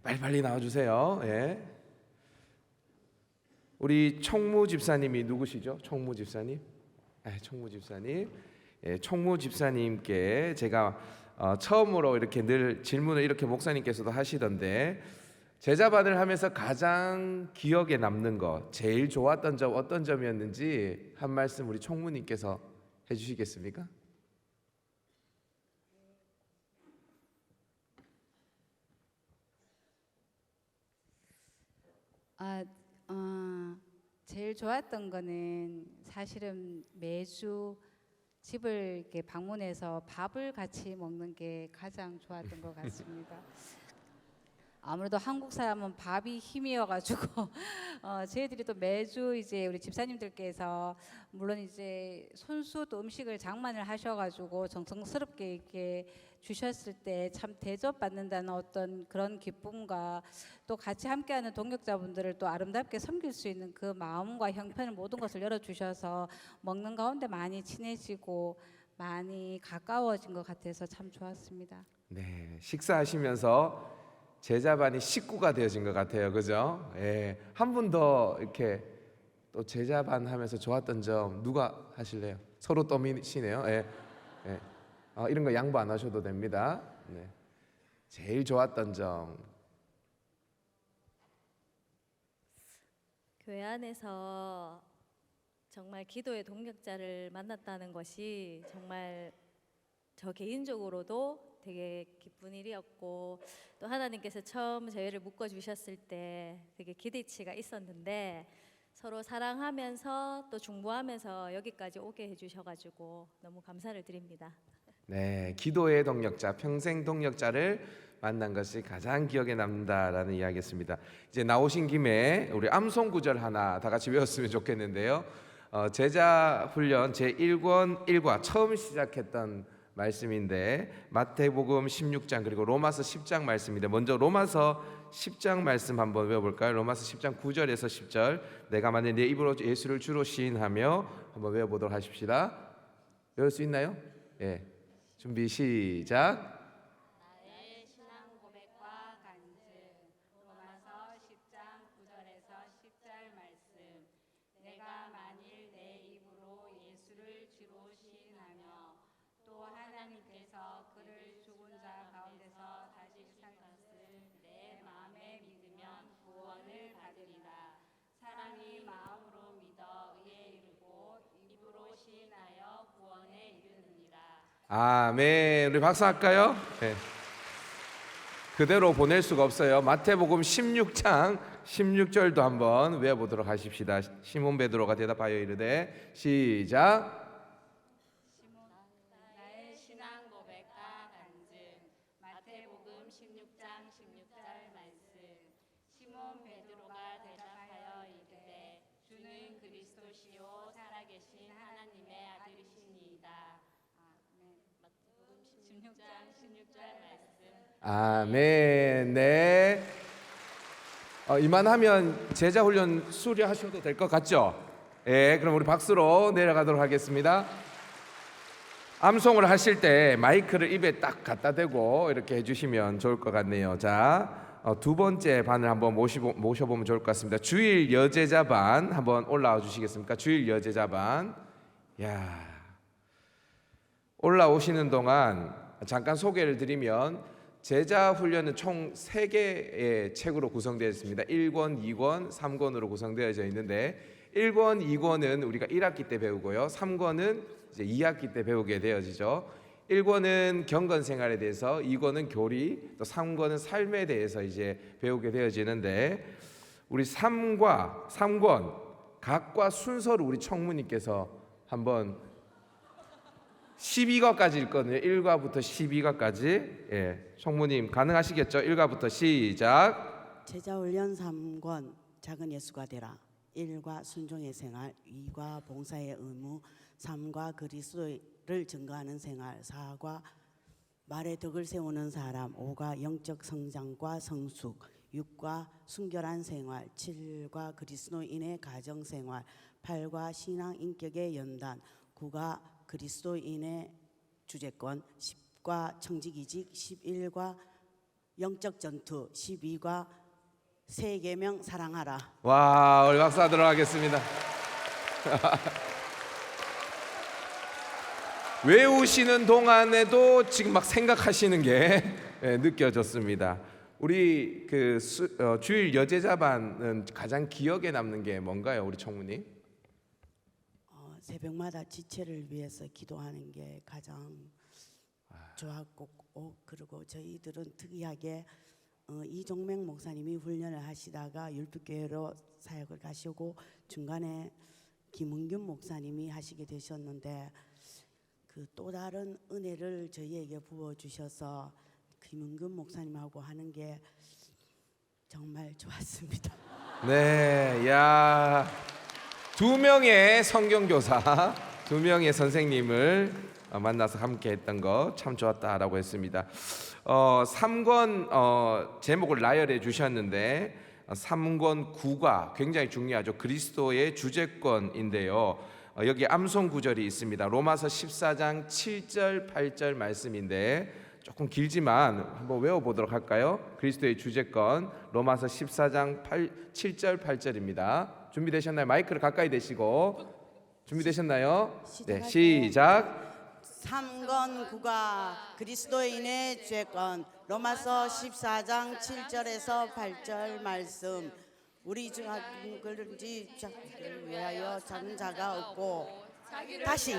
빨리빨리 나와주세요. 예. 우리 총무 집사님이 누구시죠? 총무 집사님? 총무 집사님. 예, 총무 집사님께 제가 처음으로 이렇게 늘 질문을 이렇게 목사님께서도 하시던데 제자반을 하면서 가장 기억에 남는 거, 제일 좋았던 점 어떤 점이었는지 한 말씀 우리 총무님께서 해주시겠습니까? 제일 좋았던 거는 사실은 매주 집을 이렇게 방문해서 밥을 같이 먹는 게 가장 좋았던 것 같습니다. 아무래도 한국 사람은 밥이 힘이어가지고 저희들이 또 매주 이제 우리 집사님들께서 물론 이제 손수 또 음식을 장만을 하셔가지고 정성스럽게 이렇게 주셨을 때 참 대접받는다는 어떤 그런 기쁨과 또 같이 함께하는 동역자분들을 또 아름답게 섬길 수 있는 그 마음과 형편을 모든 것을 열어주셔서 먹는 가운데 많이 친해지고 많이 가까워진 것 같아서 참 좋았습니다. 네, 식사하시면서 제자반이 식구가 되어진 것 같아요, 그죠? 예, 한 분 더 이렇게 또 제자반 하면서 좋았던 점 누가 하실래요? 서로 떠미시네요. 예, 예. 이런 거 양보 안 하셔도 됩니다. 네. 제일 좋았던 점. 교회 안에서 정말 기도의 동력자를 만났다는 것이 정말 저 개인적으로도 되게 기쁜 일이었고 또 하나님께서 처음 저희를 묶어주셨을 때 되게 기대치가 있었는데 서로 사랑하면서 또 중보하면서 여기까지 오게 해주셔가지고 너무 감사를 드립니다. 네, 기도의 동력자, 평생 동력자를 만난 것이 가장 기억에 남는다라는 이야기였습니다. 이제 나오신 김에 우리 암송 구절 하나 다 같이 외웠으면 좋겠는데요. 제자 훈련 제 1권 1과 처음 시작했던 말씀인데 마태복음 16장 그리고 로마서 10장 말씀인데 먼저 로마서 10장 말씀 한번 외워볼까요? 로마서 10장 9절에서 10절 내가 만일 내 입으로 예수를 주로 시인하며 한번 외워보도록 하십시다. 외울 수 있나요? 예, 준비 시작. 나의 신앙 고백과 간증 로마서 10장 9절에서 10절 말씀 내가 만일 내 입으로 예수를 주로 시인하며 또 하나님께서 그를 죽은 자 가운데서 다시 산 것을 내 마음에 믿으면 구원을 받으리라. 사람이 마음으로 믿어 의에 이르고 입으로 시인하여 구원에 이르느니라. 아멘. 우리 박수할까요? 네. 그대로 보낼 수가 없어요. 마태복음 16장 16절도 한번 외워보도록 하십시다. 시몬 베드로가 대답하여 이르되 시작. 나의 신앙 고백과 간증 마태복음 16장 16절 말씀 시몬 베드로가 대답하여 이르되 주는 그리스도시요 살아계신 하나님의 아들이시니이다. 마태복음 16장 16절 말씀. 아멘. 네. 이만하면 제자 훈련 수료하셔도 될 것 같죠? 예, 그럼 우리 박수로 내려가도록 하겠습니다. 암송을 하실 때 마이크를 입에 딱 갖다 대고 이렇게 해주시면 좋을 것 같네요. 자, 두 번째 반을 한번 모셔보면 좋을 것 같습니다. 주일 여제자 반 한번 올라와 주시겠습니까? 주일 여제자 반. 야, 올라오시는 동안 잠깐 소개를 드리면 제자 훈련은 총 3개의 책으로 구성되어 있습니다. 1권, 2권, 3권으로 구성되어져 있는데 1권, 2권은 우리가 1학기 때 배우고요. 3권은 이제 2학기 때 배우게 되어지죠. 1권은 경건 생활에 대해서, 2권은 교리, 또 3권은 삶에 대해서 이제 배우게 되어지는데 우리 3권 각과 순서로 우리 청무님께서 한번 12과까지 읽거든요. 1과부터 12과까지. 예, 총무님 가능하시겠죠? 1과부터 시작. 제자훈련 3권 작은 예수가 되라. 1과 순종의 생활, 2과 봉사의 의무, 3과 그리스도를 증거하는 생활, 4과 말의 덕을 세우는 사람, 5과 영적 성장과 성숙, 6과 순결한 생활, 7과 그리스도인의 가정 생활, 8과 신앙 인격의 연단, 9가 그리스도인의 주제권, 10과 청지기직, 11과 영적 전투, 12과 세계명 사랑하라. 와, 우리 박수 하도록 하겠습니다. 외우시는 동안에도 지금 막 생각하시는 게 느껴졌습니다. 우리 주일 여제자반은 가장 기억에 남는 게 뭔가요, 우리 총무님? 새벽마다 지체를 위해서 기도하는 게 가장 좋았고, 그리고 저희들은 특이하게 이종명 목사님이 훈련을 하시다가 율법교회로 사역을 가시고 중간에 김은균 목사님이 하시게 되셨는데 그 또 다른 은혜를 저희에게 부어주셔서 김은균 목사님하고 하는 게 정말 좋았습니다. 네, 야, 2명의 성경교사, 2명의 선생님을 만나서 함께 했던 거 참 좋았다라고 했습니다. 3권 제목을 나열해 주셨는데 3권 9가 굉장히 중요하죠. 그리스도의 주제권인데요. 여기 암송 구절이 있습니다. 로마서 14장 7절 8절 말씀인데 조금 길지만 한번 외워보도록 할까요? 그리스도의 주제권 로마서 14장 7절 8절입니다. 준비되셨나요? 마이크를 가까이 대시고 준비되셨나요? 네, 시작. 3권 9가 그리스도인의 주제권 로마서 14장 7절에서 8절 말씀 우리 중 그런지 위하여 작은 자가 없고 다시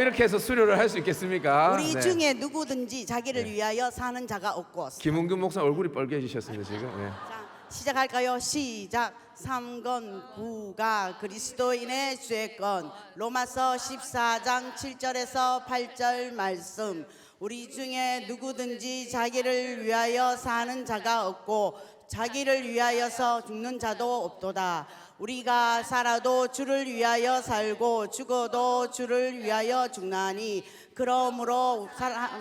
이렇게 해서 수료를 할 수 있겠습니까? 우리 중에 누구든지 자기를 위하여 사는 자가 없고 김은균 목사 얼굴이 빨개지셨습니다 지금. 네. 자, 시작할까요? 시작. 삼건구가 그리스도인의 죄건. 로마서 14장 7절에서 8절 말씀. 우리 중에 누구든지 자기를 위하여 사는 자가 없고 자기를 위하여서 죽는 자도 없도다. 우리가 살아도 주를 위하여 살고 죽어도 주를 위하여 죽나니 그러므로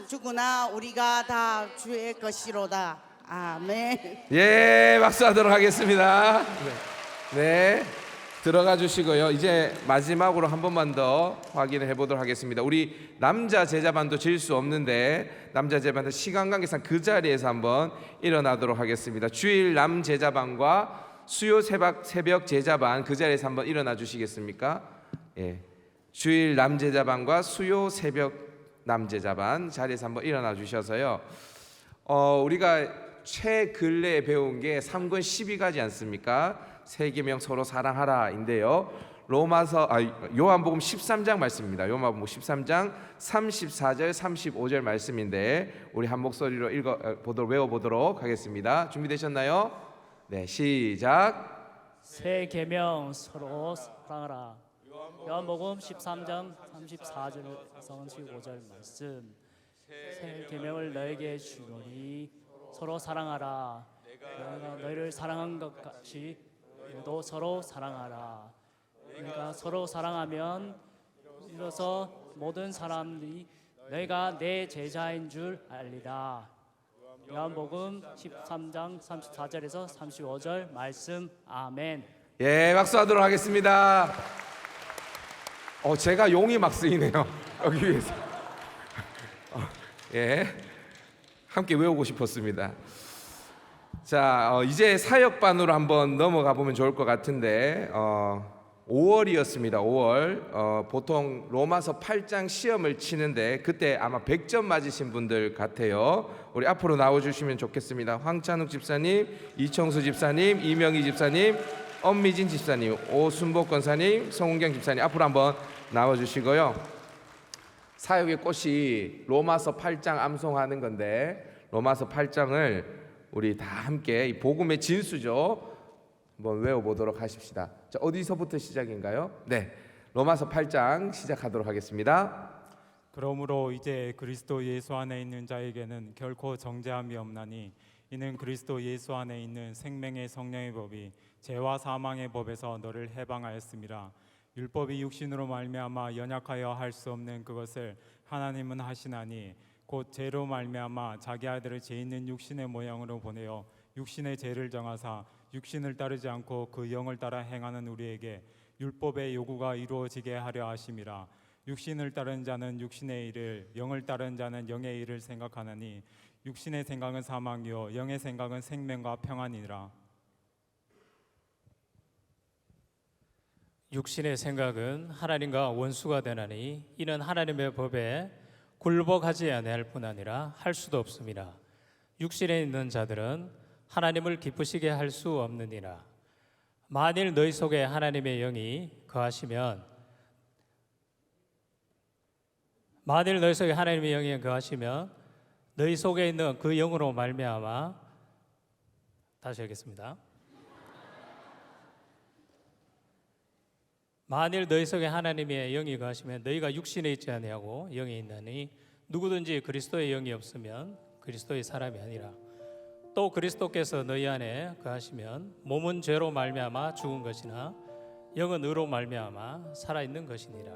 죽으나 우리가 다 주의 것이로다. 아멘. 예, 박수하도록 하겠습니다. 네, 들어가 주시고요. 이제 마지막으로 한 번만 더 확인해 보도록 하겠습니다. 우리 남자 제자반도 질 수 없는데 남자 제자반도 시간 관계상 그 자리에서 한번 일어나도록 하겠습니다. 주일 남 제자반과 수요 새벽 제자반 그 자리에서 한번 일어나 주시겠습니까? 예, 주일 남 제자반과 수요 새벽 남 제자반 자리에서 한번 일어나 주셔서요. 우리가 최근래에 배운 게 3권 12가지 않습니까? 세 계명 서로 사랑하라인데요. 요한복음 13장 말씀입니다. 요한복음 13장 34절 35절 말씀인데 우리 한 목소리로 외워 보도록 하겠습니다. 준비되셨나요? 네, 시작. 새 계명 서로 사랑하라. 요한복음 13장 34절 35절 말씀. 새 계명을 너에게 주노니 서로 사랑하라. 내가 너희를 사랑한 것 같이 너도 서로 사랑하라. 그러니까 서로 사랑하면 이로써 모든 사람들이 너희가 내 제자인 줄 알리라. 요한복음 13장 34절에서 35절 말씀. 아멘. 예, 박수하도록 하겠습니다. 제가 용이 막 쓰이네요. 여기 위에서. 예, 함께 외우고 싶었습니다. 자, 이제 사역반으로 한번 넘어가 보면 좋을 것 같은데 5월이었습니다. 5월 보통 로마서 8장 시험을 치는데 그때 아마 100점 맞으신 분들 같아요. 우리 앞으로 나와주시면 좋겠습니다. 황찬욱 집사님, 이청수 집사님, 이명희 집사님, 엄미진 집사님, 오순복 권사님, 성훈경 집사님 앞으로 한번 나와주시고요. 사역의 꽃이 로마서 8장 암송하는 건데 로마서 8장을 우리 다 함께 이 복음의 진수죠. 한번 외워보도록 하십시다. 자, 어디서부터 시작인가요? 네, 로마서 8장 시작하도록 하겠습니다. 그러므로 이제 그리스도 예수 안에 있는 자에게는 결코 정죄함이 없나니 이는 그리스도 예수 안에 있는 생명의 성령의 법이 죄와 사망의 법에서 너를 해방하였음이라. 율법이 육신으로 말미암아 연약하여 할 수 없는 그것을 하나님은 하시나니 곧 죄로 말미암아 자기 아들을 죄 있는 육신의 모양으로 보내어 육신의 죄를 정하사 육신을 따르지 않고 그 영을 따라 행하는 우리에게 율법의 요구가 이루어지게 하려 하심이라. 육신을 따른 자는 육신의 일을, 영을 따른 자는 영의 일을 생각하나니 육신의 생각은 사망이요 영의 생각은 생명과 평안이라. 육신의 생각은 하나님과 원수가 되나니 이는 하나님의 법에 굴복하지 아니할 뿐 아니라 할 수도 없습니다. 육신에 있는 자들은 하나님을 기쁘시게 할 수 없느니라. 만일 너희 속에 하나님의 영이 거하시면 너희 속에 있는 그 영으로 말미암아 다시 하겠습니다. 만일 너희 속에 하나님의 영이 거하시면 너희가 육신에 있지 아니하고 영에 있나니 누구든지 그리스도의 영이 없으면 그리스도의 사람이 아니라. 또 그리스도께서 너희 안에 거하시면 몸은 죄로 말미암아 죽은 것이나 영은 의로 말미암아 살아있는 것이니라.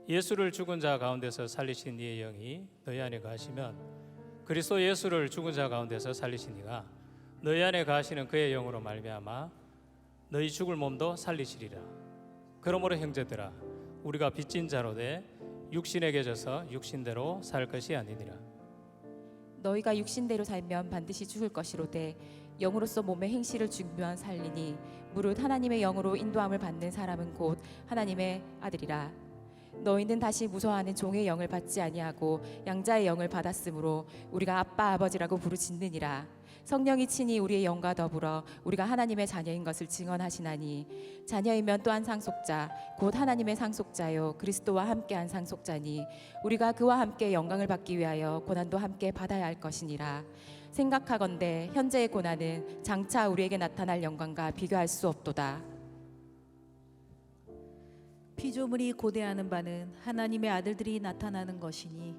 예수를 죽은 자 가운데서 살리신 이의 영이 너희 안에 거하시면 그리스도 예수를 죽은 자 가운데서 살리신 이가 너희 안에 거하시는 그의 영으로 말미암아 너희 죽을 몸도 살리시리라. 그러므로 형제들아 우리가 빚진 자로 돼 육신에게 져서 육신대로 살 것이 아니니라. 너희가 육신대로 살면 반드시 죽을 것이로되 영으로서 몸의 행실을 중요한 살리니 무릇 하나님의 영으로 인도함을 받는 사람은 곧 하나님의 아들이라. 너희는 다시 무서워하는 종의 영을 받지 아니하고 양자의 영을 받았으므로 우리가 아빠 아버지라고 부르짖느니라. 성령이 친히 우리의 영과 더불어 우리가 하나님의 자녀인 것을 증언하시나니 자녀이면 또한 상속자 곧 하나님의 상속자요 그리스도와 함께한 상속자니 우리가 그와 함께 영광을 받기 위하여 고난도 함께 받아야 할 것이니라. 생각하건대 현재의 고난은 장차 우리에게 나타날 영광과 비교할 수 없도다. 피조물이 고대하는 바는 하나님의 아들들이 나타나는 것이니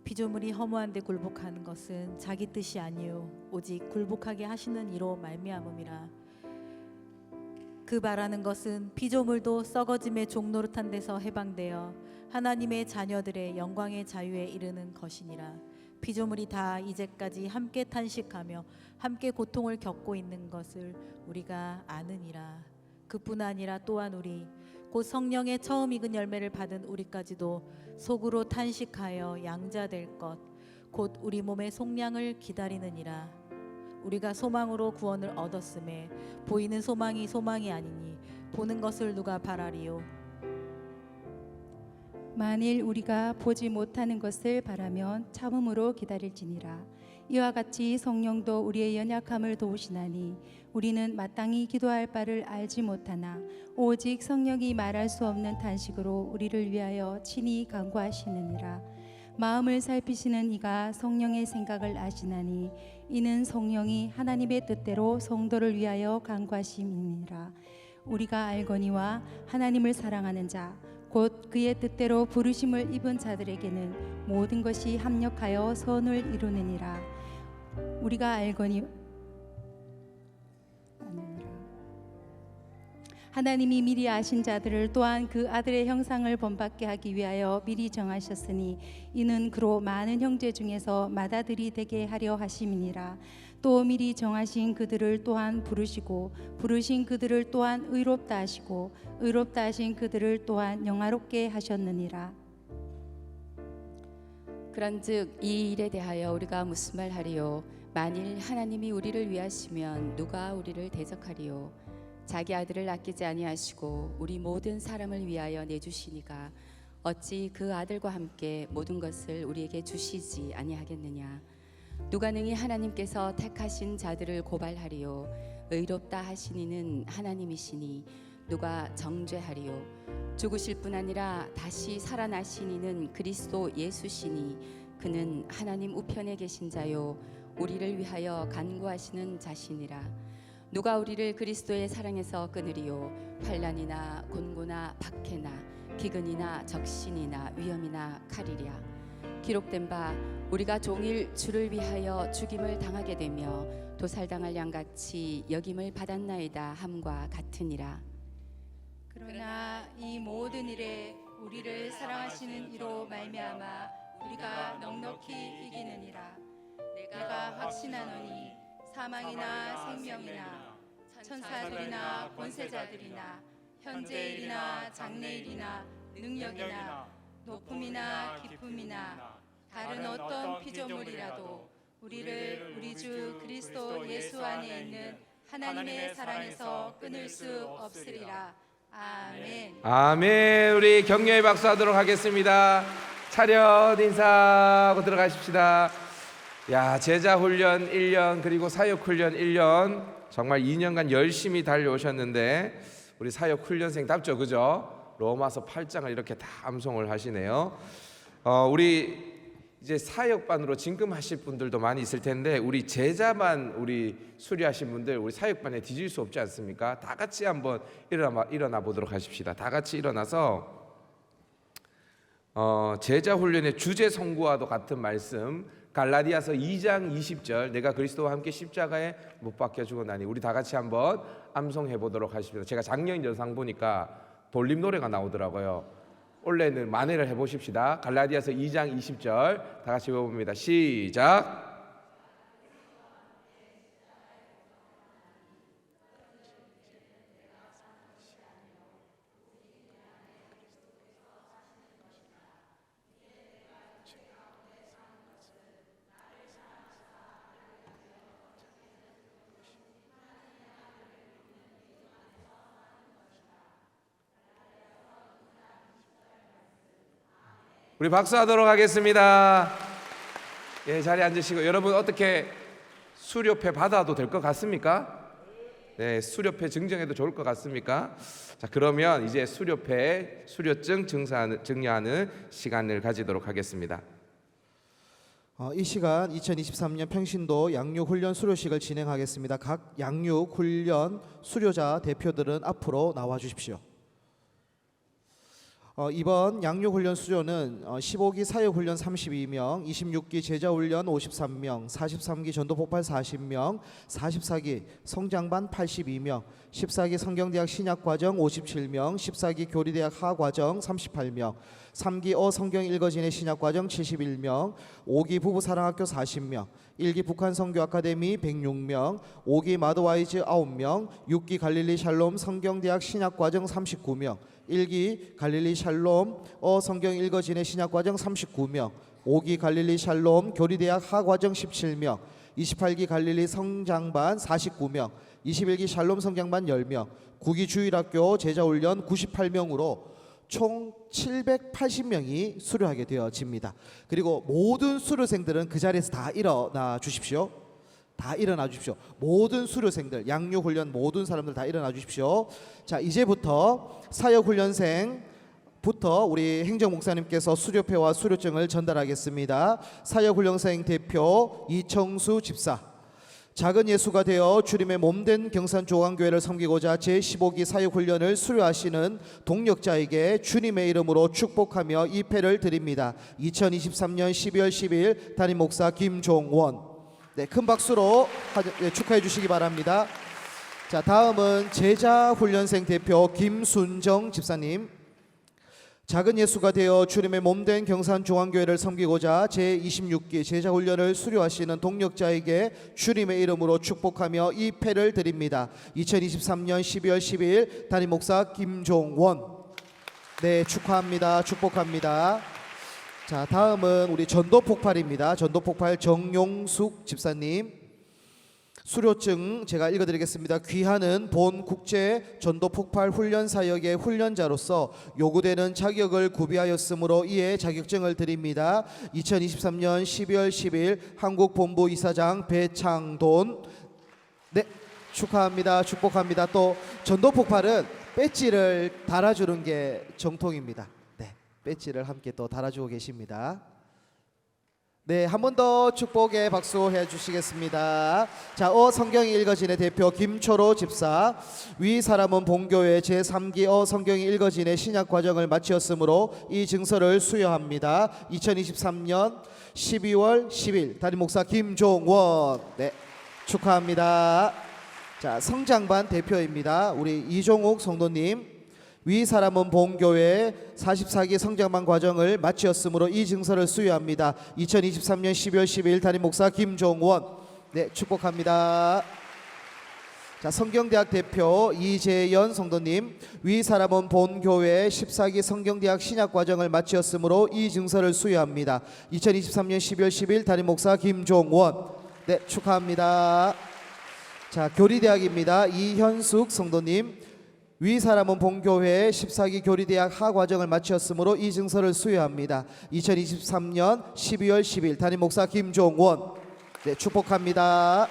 피조물이 허무한 데 굴복하는 것은 자기 뜻이 아니요 오직 굴복하게 하시는 이로 말미암음이라. 그 바라는 것은 피조물도 썩어짐의 종노릇한 데서 해방되어 하나님의 자녀들의 영광의 자유에 이르는 것이니라. 피조물이 다 이제까지 함께 탄식하며 함께 고통을 겪고 있는 것을 우리가 아느니라. 그뿐 아니라 또한 우리 곧 성령의 처음 익은 열매를 받은 우리까지도 속으로 탄식하여 양자될 것 곧 우리 몸의 속량을 기다리느니라. 우리가 소망으로 구원을 얻었음에 보이는 소망이 소망이 아니니 보는 것을 누가 바라리요. 만일 우리가 보지 못하는 것을 바라면 참음으로 기다릴지니라. 이와 같이 성령도 우리의 연약함을 도우시나니 우리는 마땅히 기도할 바를 알지 못하나 오직 성령이 말할 수 없는 탄식으로 우리를 위하여 친히 간구하시느니라. 마음을 살피시는 이가 성령의 생각을 아시나니 이는 성령이 하나님의 뜻대로 성도를 위하여 간구하심이니라. 우리가 알거니와 하나님을 사랑하는 자 곧 그의 뜻대로 부르심을 입은 자들에게는 모든 것이 합력하여 선을 이루느니라. 우리가 알거니 하나님이 미리 아신 자들을 또한 그 아들의 형상을 본받게 하기 위하여 미리 정하셨으니 이는 그로 많은 형제 중에서 맏아들이 되게 하려 하심이니라. 또 미리 정하신 그들을 또한 부르시고 부르신 그들을 또한 의롭다 하시고 의롭다 하신 그들을 또한 영화롭게 하셨느니라. 그런즉 이 일에 대하여 우리가 무슨 말 하리요? 만일 하나님이 우리를 위하시면 누가 우리를 대적하리요? 자기 아들을 아끼지 아니하시고 우리 모든 사람을 위하여 내주시니가 어찌 그 아들과 함께 모든 것을 우리에게 주시지 아니하겠느냐? 누가 능히 하나님께서 택하신 자들을 고발하리요? 의롭다 하시니는 하나님이시니 누가 정죄하리요? 죽으실 뿐 아니라 다시 살아나시니는 그리스도 예수시니 그는 하나님 우편에 계신 자요 우리를 위하여 간구하시는 자시니라. 누가 우리를 그리스도의 사랑에서 끊으리요? 환난이나 곤고나 박해나 기근이나 적신이나 위험이나 칼이랴. 기록된 바 우리가 종일 주를 위하여 죽임을 당하게 되며 도살당할 양같이 여김을 받았나이다 함과 같으니라. 그러나 이 모든 일에 우리를 사랑하시는 이로 말미암아 우리가 넉넉히 이기느니라. 내가 확신하노니 사망이나 생명이나 천사들이나 권세자들이나 현재일이나 장래일이나 능력이나 높음이나 깊음이나 다른 어떤 피조물이라도 우리를 우리 주 그리스도 예수 안에 있는 하나님의 사랑에서 끊을 수 없으리라. 아멘. 아멘. 우리 격려의 박수하도록 하겠습니다. 차렷 인사하고 들어가십시다. 야, 제자 훈련 1년 그리고 사역 훈련 1년 정말 2년간 열심히 달려오셨는데 우리 사역 훈련생답죠, 그죠? 로마서 8장을 이렇게 다 암송을 하시네요. 우리 이제 사역반으로 진급하실 분들도 많이 있을 텐데 우리 제자만 우리 수료하신 분들 우리 사역반에 뒤질 수 없지 않습니까? 다 같이 한번 일어나 보도록 하십시다. 다 같이 일어나서 제자 훈련의 주제 성구와도 같은 말씀 갈라디아서 2장 20절 내가 그리스도와 함께 십자가에 못 박혀 죽었나니 우리 다 같이 한번 암송해 보도록 하십시다. 제가 작년 영상 보니까 돌림 노래가 나오더라고요. 원래는 만회를 해보십시다. 갈라디아서 2장 20절 다 같이 외워봅니다. 시작. 우리 박수하도록 하겠습니다. 예, 자리에 앉으시고 여러분 어떻게 수료패 받아도 될 것 같습니까? 네, 수료패 증정해도 좋을 것 같습니까? 자, 그러면 이제 수료패, 수료증 증여하는 시간을 가지도록 하겠습니다. 이 시간 2023년 평신도 양육훈련 수료식을 진행하겠습니다. 각 양육훈련 수료자 대표들은 앞으로 나와 주십시오. 이번 양육훈련 수료는 15기 사역훈련 32명, 26기 제자훈련 53명, 43기 전도폭발 40명, 44기 성장반 82명, 14기 성경대학 신약과정 57명, 14기 교리대학 하과정 38명, 3기 어성경 읽어진의 신약과정 71명, 5기 부부사랑학교 40명, 1기 북한선교아카데미 106명, 5기 마더와이즈 9명, 6기 갈릴리 샬롬 성경대학 신약과정 39명, 1기 갈릴리 샬롬 성경 읽어진의 신약과정 39명, 5기 갈릴리 샬롬 교리대학 하과정 17명, 28기 갈릴리 성장반 49명, 21기 샬롬 성장반 10명, 9기 주일학교 제자훈련 98명으로 총 780명이 수료하게 되어집니다. 그리고 모든 수료생들은 그 자리에서 다 일어나 주십시오. 다 일어나 주십시오. 모든 수료생들, 양육훈련 모든 사람들 다 일어나 주십시오. 자, 이제부터 사역훈련생부터 우리 행정목사님께서 수료패와 수료증을 전달하겠습니다. 사역훈련생 대표 이청수 집사, 작은 예수가 되어 주님의 몸된 경산조강교회를 섬기고자 제15기 사역훈련을 수료하시는 동력자에게 주님의 이름으로 축복하며 이 패를 드립니다. 2023년 12월 10일 담임목사 김종원. 네, 큰 박수로 축하해 주시기 바랍니다. 자, 다음은 제자훈련생 대표 김순정 집사님. 작은 예수가 되어 주님의 몸된 경산중앙교회를 섬기고자 제26기 제자훈련을 수료하시는 동력자에게 주님의 이름으로 축복하며 이 패를 드립니다. 2023년 12월 10일 담임목사 김종원. 네, 축하합니다. 축복합니다. 자, 다음은 우리 전도폭발입니다. 전도폭발 정용숙 집사님. 수료증 제가 읽어드리겠습니다. 귀하는 본 국제 전도폭발 훈련사역의 훈련자로서 요구되는 자격을 구비하였으므로 이에 자격증을 드립니다. 2023년 12월 10일 한국본부 이사장 배창돈. 네, 축하합니다. 축복합니다. 또 전도폭발은 배지를 달아주는 게 정통입니다. 네, 배지를 함께 또 달아주고 계십니다. 네, 한 번 더 축복의 박수 해주시겠습니다. 자, 성경이 읽어진의 대표 김초로 집사. 위 사람은 본교회 제3기 성경이 읽어진의 신약 과정을 마치었으므로 이 증서를 수여합니다. 2023년 12월 10일 담임목사 김종원. 네, 축하합니다. 자, 성장반 대표입니다. 우리 이종욱 성도님. 위 사람은 본교회 44기 성장반 과정을 마치었으므로 이 증서를 수여합니다. 2023년 12월 10일 담임목사 김종원. 네, 축복합니다. 자, 성경대학 대표 이재연 성도님. 위 사람은 본교회 14기 성경대학 신약 과정을 마치었으므로 이 증서를 수여합니다. 2023년 12월 10일 담임목사 김종원. 네, 축하합니다. 자, 교리대학입니다. 이현숙 성도님. 위 사람은 본교회 14기 교리대학 하과정을 마치었으므로 이 증서를 수여합니다. 2023년 12월 10일 담임목사 김종원. 네, 축복합니다.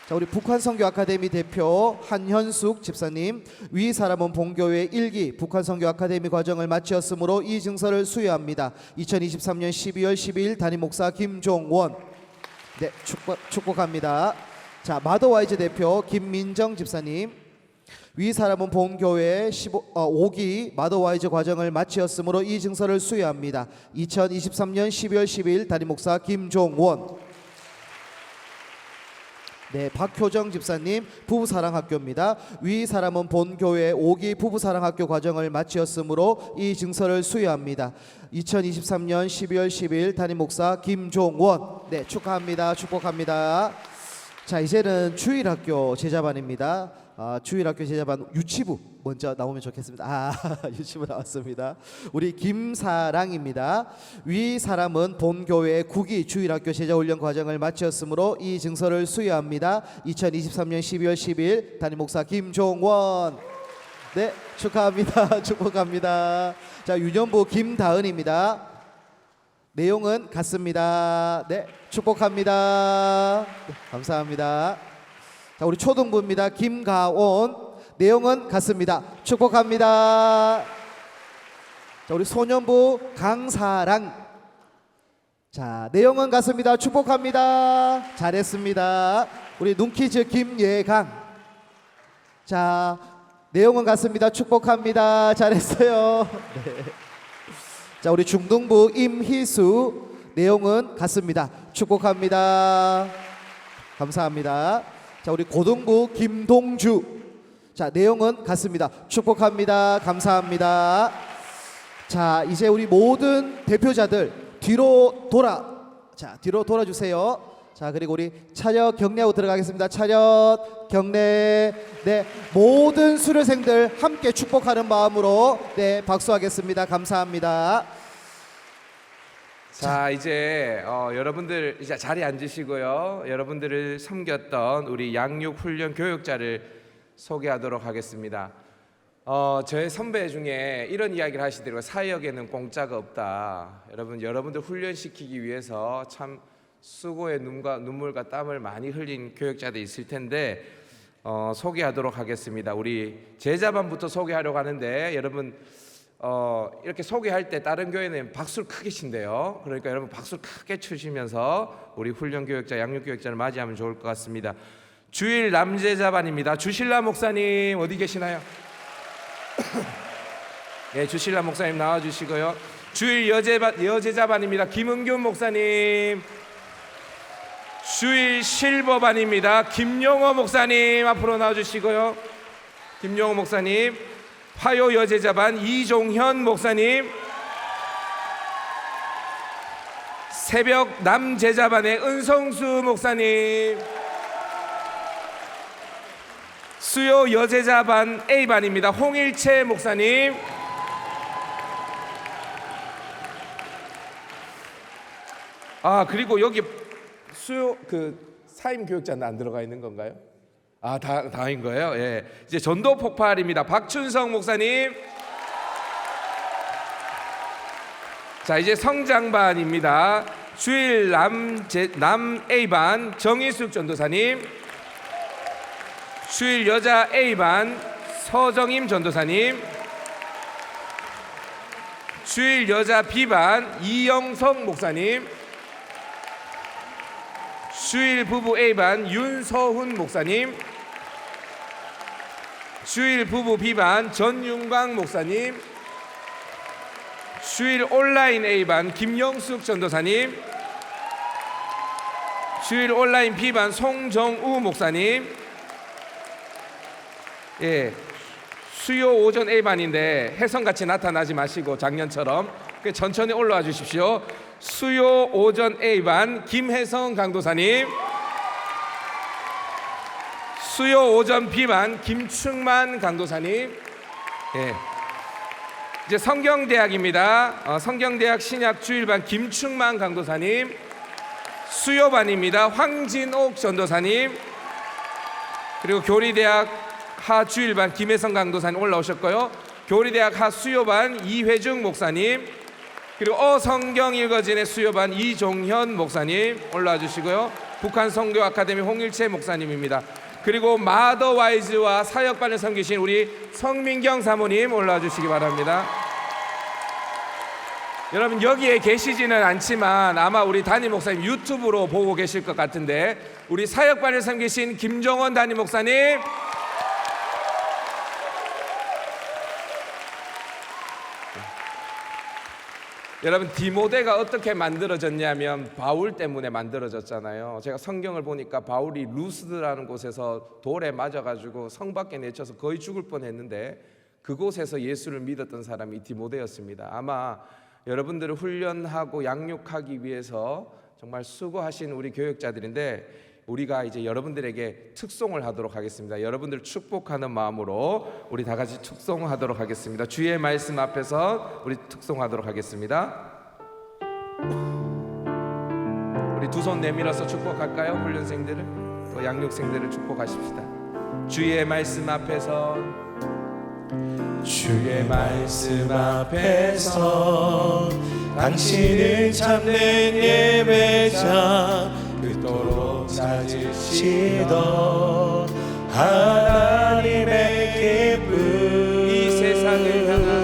자, 우리 북한선교아카데미 대표 한현숙 집사님. 위 사람은 본교회 1기 북한선교아카데미 과정을 마치었으므로 이 증서를 수여합니다. 2023년 12월 12일 담임목사 김종원. 네, 축복합니다. 자, 마더와이즈 대표 김민정 집사님. 위 사람은 본교회 5기 마더와이즈 과정을 마치었으므로 이 증서를 수여합니다. 2023년 12월 10일 담임목사 김종원. 네, 박효정 집사님. 부부사랑학교입니다. 위 사람은 본교회 5기 부부사랑학교 과정을 마치었으므로 이 증서를 수여합니다. 2023년 12월 10일 담임목사 김종원. 네, 축하합니다. 축복합니다. 자, 이제는 주일학교 제자반입니다. 주일학교 제자반 유치부 먼저 나오면 좋겠습니다. 유치부 나왔습니다. 우리 김사랑입니다. 위 사람은 본교회 9기 주일학교 제자훈련 과정을 마치었으므로 이 증서를 수여합니다. 2023년 12월 10일 담임목사 김종원. 네, 축하합니다. 축복합니다. 자, 유년부 김다은입니다. 내용은 같습니다. 네, 축복합니다. 네, 감사합니다. 자, 우리 초등부입니다. 김가온. 내용은 같습니다. 축복합니다. 자, 우리 소년부 강사랑. 자, 내용은 같습니다. 축복합니다. 잘했습니다. 우리 눈키즈 김예강. 자, 내용은 같습니다. 축복합니다. 잘했어요. 네. 자, 우리 중등부 임희수. 내용은 같습니다. 축복합니다. 감사합니다. 자, 우리 고등부 김동주. 자, 내용은 같습니다. 축복합니다. 감사합니다. 자, 이제 우리 모든 대표자들 뒤로 돌아주세요. 자, 그리고 우리 차렷 경례하고 들어가겠습니다. 차렷 경례. 네, 모든 수료생들 함께 축복하는 마음으로 네, 박수하겠습니다. 감사합니다. 자, 이제 여러분들 이제 자리에 앉으시고요. 여러분들을 섬겼던 우리 양육 훈련 교육자를 소개하도록 하겠습니다. 저의 선배 중에 이런 이야기를 하시더라고요. 사역에는 공짜가 없다. 여러분들 훈련시키기 위해서 참 수고의 눈물과 땀을 많이 흘린 교육자들이 있을 텐데 소개하도록 하겠습니다. 우리 제자반부터 소개하려고 하는데 여러분 이렇게 소개할 때 다른 교회는 박수를 크게 친대요. 그러니까 여러분 박수를 크게 치시면서 우리 훈련교육자, 양육교육자를 맞이하면 좋을 것 같습니다. 주일 남제자반입니다. 주실라 목사님 어디 계시나요? 네, 주실라 목사님 나와주시고요. 주일 여제자반입니다. 김은균 목사님. 주일 실버반입니다. 김용호 목사님 앞으로 나와주시고요. 김용호 목사님. 화요 여제자반 이종현 목사님. 새벽 남제자반의 은성수 목사님. 수요 여제자반 A반입니다. 홍일채 목사님. 그리고 여기 수요 사임 교육자는 안 들어가 있는 건가요? 다인 거예요. 예. 이제 전도 폭발입니다. 박춘성 목사님. 자, 이제 성장반입니다. 주일 남 A반 정희숙 전도사님. 주일 여자 A반 서정임 전도사님. 주일 여자 B반 이영성 목사님. 주일 부부 A반 윤서훈 목사님. 주일 부부 B반 전윤광 목사님. 주일 온라인 A반 김영숙 전도사님. 주일 온라인 B반 송정우 목사님. 예, 수요 오전 A반인데 혜성같이 나타나지 마시고 작년처럼 천천히 올라와 주십시오. 수요 오전 A반 김혜성 강도사님. 수요 오전 B반 김충만 강도사님. 예. 이제 성경대학입니다. 성경대학 신약 주일반 김충만 강도사님. 수요반입니다. 황진옥 전도사님. 그리고 교리대학 하주일반 김혜성 강도사님 올라오셨고요. 교리대학 하수요반 이회중 목사님. 그리고 어성경 읽어진의 수요반 이종현 목사님 올라와 주시고요. 북한 선교 아카데미 홍일채 목사님입니다. 그리고 마더와이즈와 사역반을 섬기신 우리 성민경 사모님 올라와 주시기 바랍니다. 여러분 여기에 계시지는 않지만 아마 우리 담임 목사님 유튜브로 보고 계실 것 같은데 우리 사역반을 섬기신 김종원 담임 목사님. 여러분 디모데가 어떻게 만들어졌냐면 바울 때문에 만들어졌잖아요. 제가 성경을 보니까 바울이 루스드라는 곳에서 돌에 맞아가지고 성 밖에 내쳐서 거의 죽을 뻔했는데 그곳에서 예수를 믿었던 사람이 디모데였습니다. 아마 여러분들을 훈련하고 양육하기 위해서 정말 수고하신 우리 교육자들인데 우리가 이제 여러분들에게 특송을 하도록 하겠습니다. 여러분들 축복하는 마음으로 우리 다 같이 특송하도록 하겠습니다. 주의 말씀 앞에서 우리 특송하도록 하겠습니다. 우리 두 손 내밀어서 축복할까요? 훈련생들을 또 양육생들을 축복하십시다. 주의 말씀 앞에서 주의 말씀 앞에서 당신은 참된 예배자 그토록 찾으시던 하나님의 기쁨 이 세상을 향한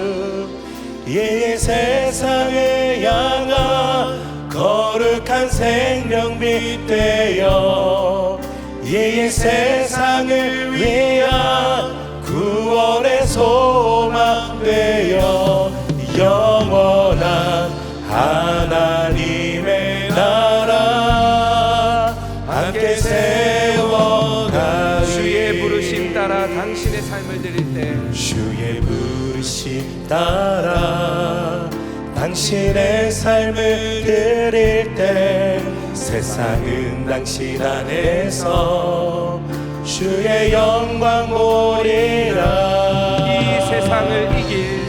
이 세상을 향한 거룩한 생명빛 되어 이 세상을 위한 구원의 소망 되어 영원한 하나님의 나라 함께 세워가 주의 부르심 따라 당신의 삶을 드릴 때 주의 부르심 따라 당신의 삶을 드릴 때 세상은 당신 안에서 주의 영광 보리라 이 세상을 이길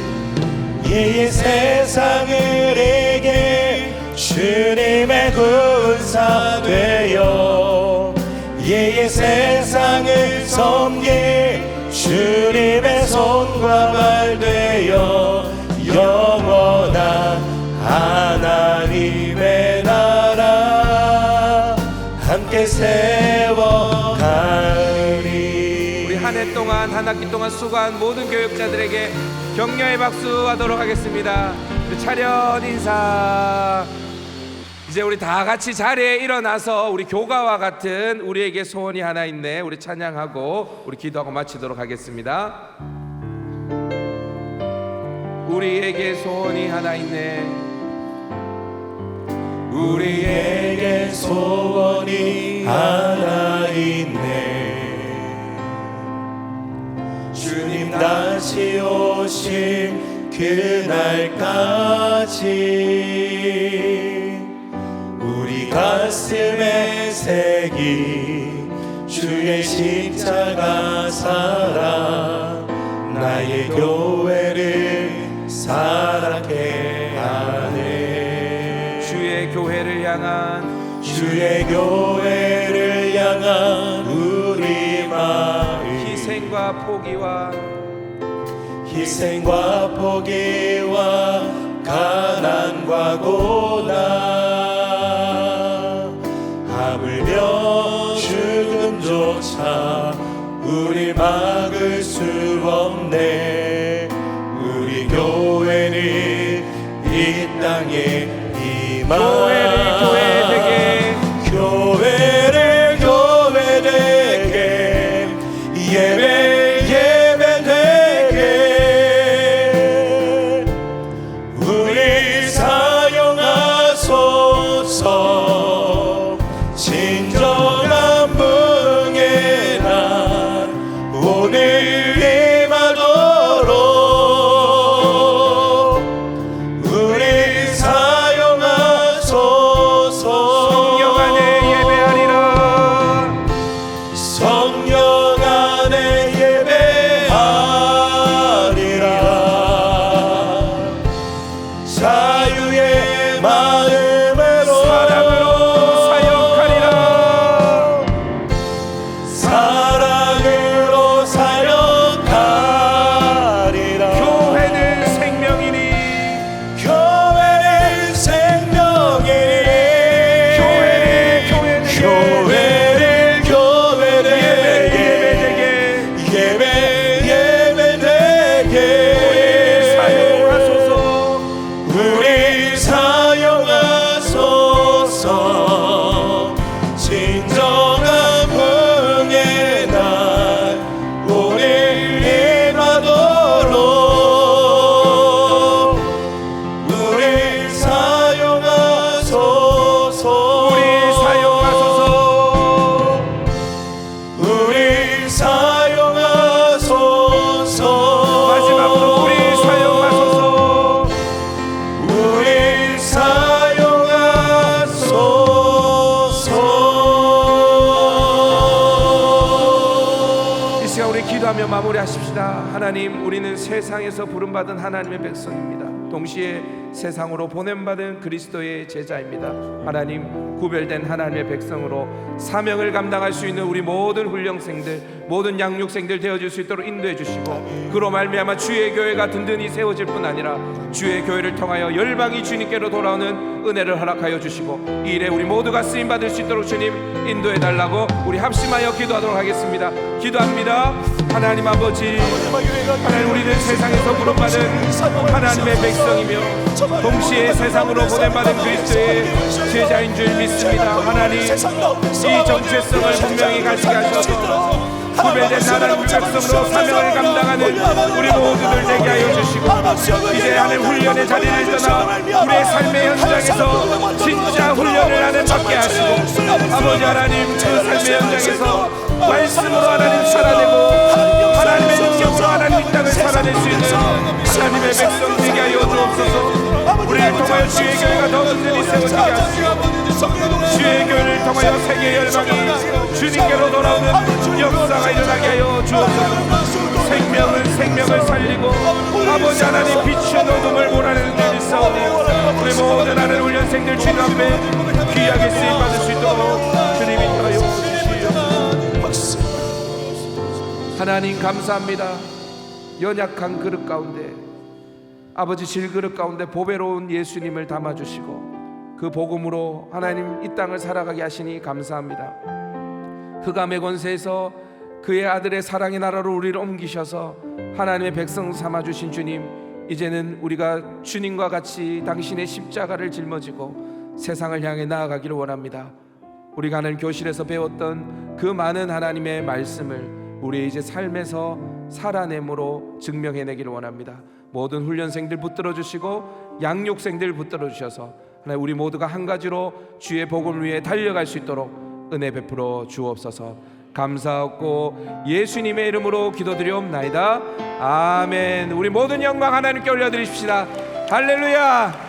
이 세상을 이길 주님의 군사 되어 이 세상을 섬길 주님의 손과 발 되어 영원한 하나님의 나라 함께 세워가리. 우리 한 해 동안 한 학기 동안 수고한 모든 교육자들에게 격려의 박수 하도록 하겠습니다. 차렷 인사. 이제 우리 다 같이 자리에 일어나서 우리 교가와 같은 우리에게 소원이 하나 있네 우리 찬양하고 우리 기도하고 마치도록 하겠습니다. 우리에게 소원이 하나 있네 우리에게 소원이 하나 있네 주님 다시 오실 그날까지 우리 가슴에 새긴 주의 십자가 사랑 나의 교회를 사랑케 하네 주의 교회를 향한 우리 마음 희생과 포기와 가난과 고난 하물며 죽음조차 우리 막을 수 없네 우리 교회는 이 땅에 교회를 교회되게 예배되게 우리 사용하소서 진정한 붕의 날 오늘 임하도록 우리 사용하소서 성령 안에 예배하리라 성령 안에 예배하리라 자유의 마음으로 사랑으로 사역하리라 사랑으로 사역하리라 교회는 생명이니 교회는 생명이니 교회를 교회되게 예배되게 사용하소서 우리 사용하소서 진정한 붕의 날 오늘 임하도록 우리 사용하소서 우리 사용하소서 우리 사용하소서 마지막으로 우리 사용하소서 우리 사용하소서 이 시간 우리 기도하며 마무리하십시다. 하나님 우리는 세상에서 부름받은 하나님의 백성입니다. 동시에 세상으로 보냄받은 그리스도의 제자입니다. 하나님, 구별된 하나님의 백성으로 사명을 감당할 수 있는 우리 모든 훈련생들, 모든 양육생들 되어줄 수 있도록 인도해 주시고, 그로 말미암아 주의 교회가 든든히 세워질 뿐 아니라 주의 교회를 통하여 열방이 주님께로 돌아오는 은혜를 허락하여 주시고, 이 일에 우리 모두가 쓰임 받을 수 있도록 주님 인도해 달라고 우리 합심하여 기도하도록 하겠습니다. 기도합니다. 하나님 아버지, 하나님, 우리는 세상에서 부름받은 하나님의 백성이며 동시에 세상으로 보냄받은 그리스도의 제자인 줄 믿습니다. 하나님, 이 정체성을 분명히 가지게 하셔서 구별된 하나님 백성으로 사명을 감당하는 우리 모두들 되게 하여 주시고, 이제 하는 훈련의 자리를 떠나 우리의 삶의 현장에서 진짜 훈련을 하는 받게 하시고, 아버지 하나님, 그 삶의 현장에서 말씀으로 하나님 살아내고 하나님의 능력으로 하나님 이 땅을 살아낼 수 있는 하나님의 백성 되게 하여 주옵소서. 우리를 통하여 주의 교회가 더 든든히 세워지게 하시고, 주의 교회를 통하여 세계 열방이 주님께로 돌아오는 역사가 일어나게 하여 주옵소서. 생명을 살리고 아버지 하나님, 빛의 어둠을 몰아내는 데 있사오니 우리 모든 하나님 훈련생들 주님 앞에 귀하게 쓰임받을 수 있도록 주님이 하여 주시옵소서. 하나님 감사합니다. 연약한 그릇 가운데, 아버지 질그릇 가운데 보배로운 예수님을 담아주시고 그 복음으로 하나님 이 땅을 살아가게 하시니 감사합니다. 흑암의 권세에서 그의 아들의 사랑의 나라로 우리를 옮기셔서 하나님의 백성 삼아주신 주님, 이제는 우리가 주님과 같이 당신의 십자가를 짊어지고 세상을 향해 나아가기를 원합니다. 우리가 하나님 교실에서 배웠던 그 많은 하나님의 말씀을 우리의 이제 삶에서 살아냄으로 증명해내기를 원합니다. 모든 훈련생들 붙들어 주시고 양육생들 붙들어 주셔서 하나님, 우리 모두가 한 가지로 주의 복음을 위해 달려갈 수 있도록 은혜 베풀어 주옵소서. 감사하고 예수님의 이름으로 기도드리옵나이다. 아멘. 우리 모든 영광 하나님께 올려드리십시다. 할렐루야.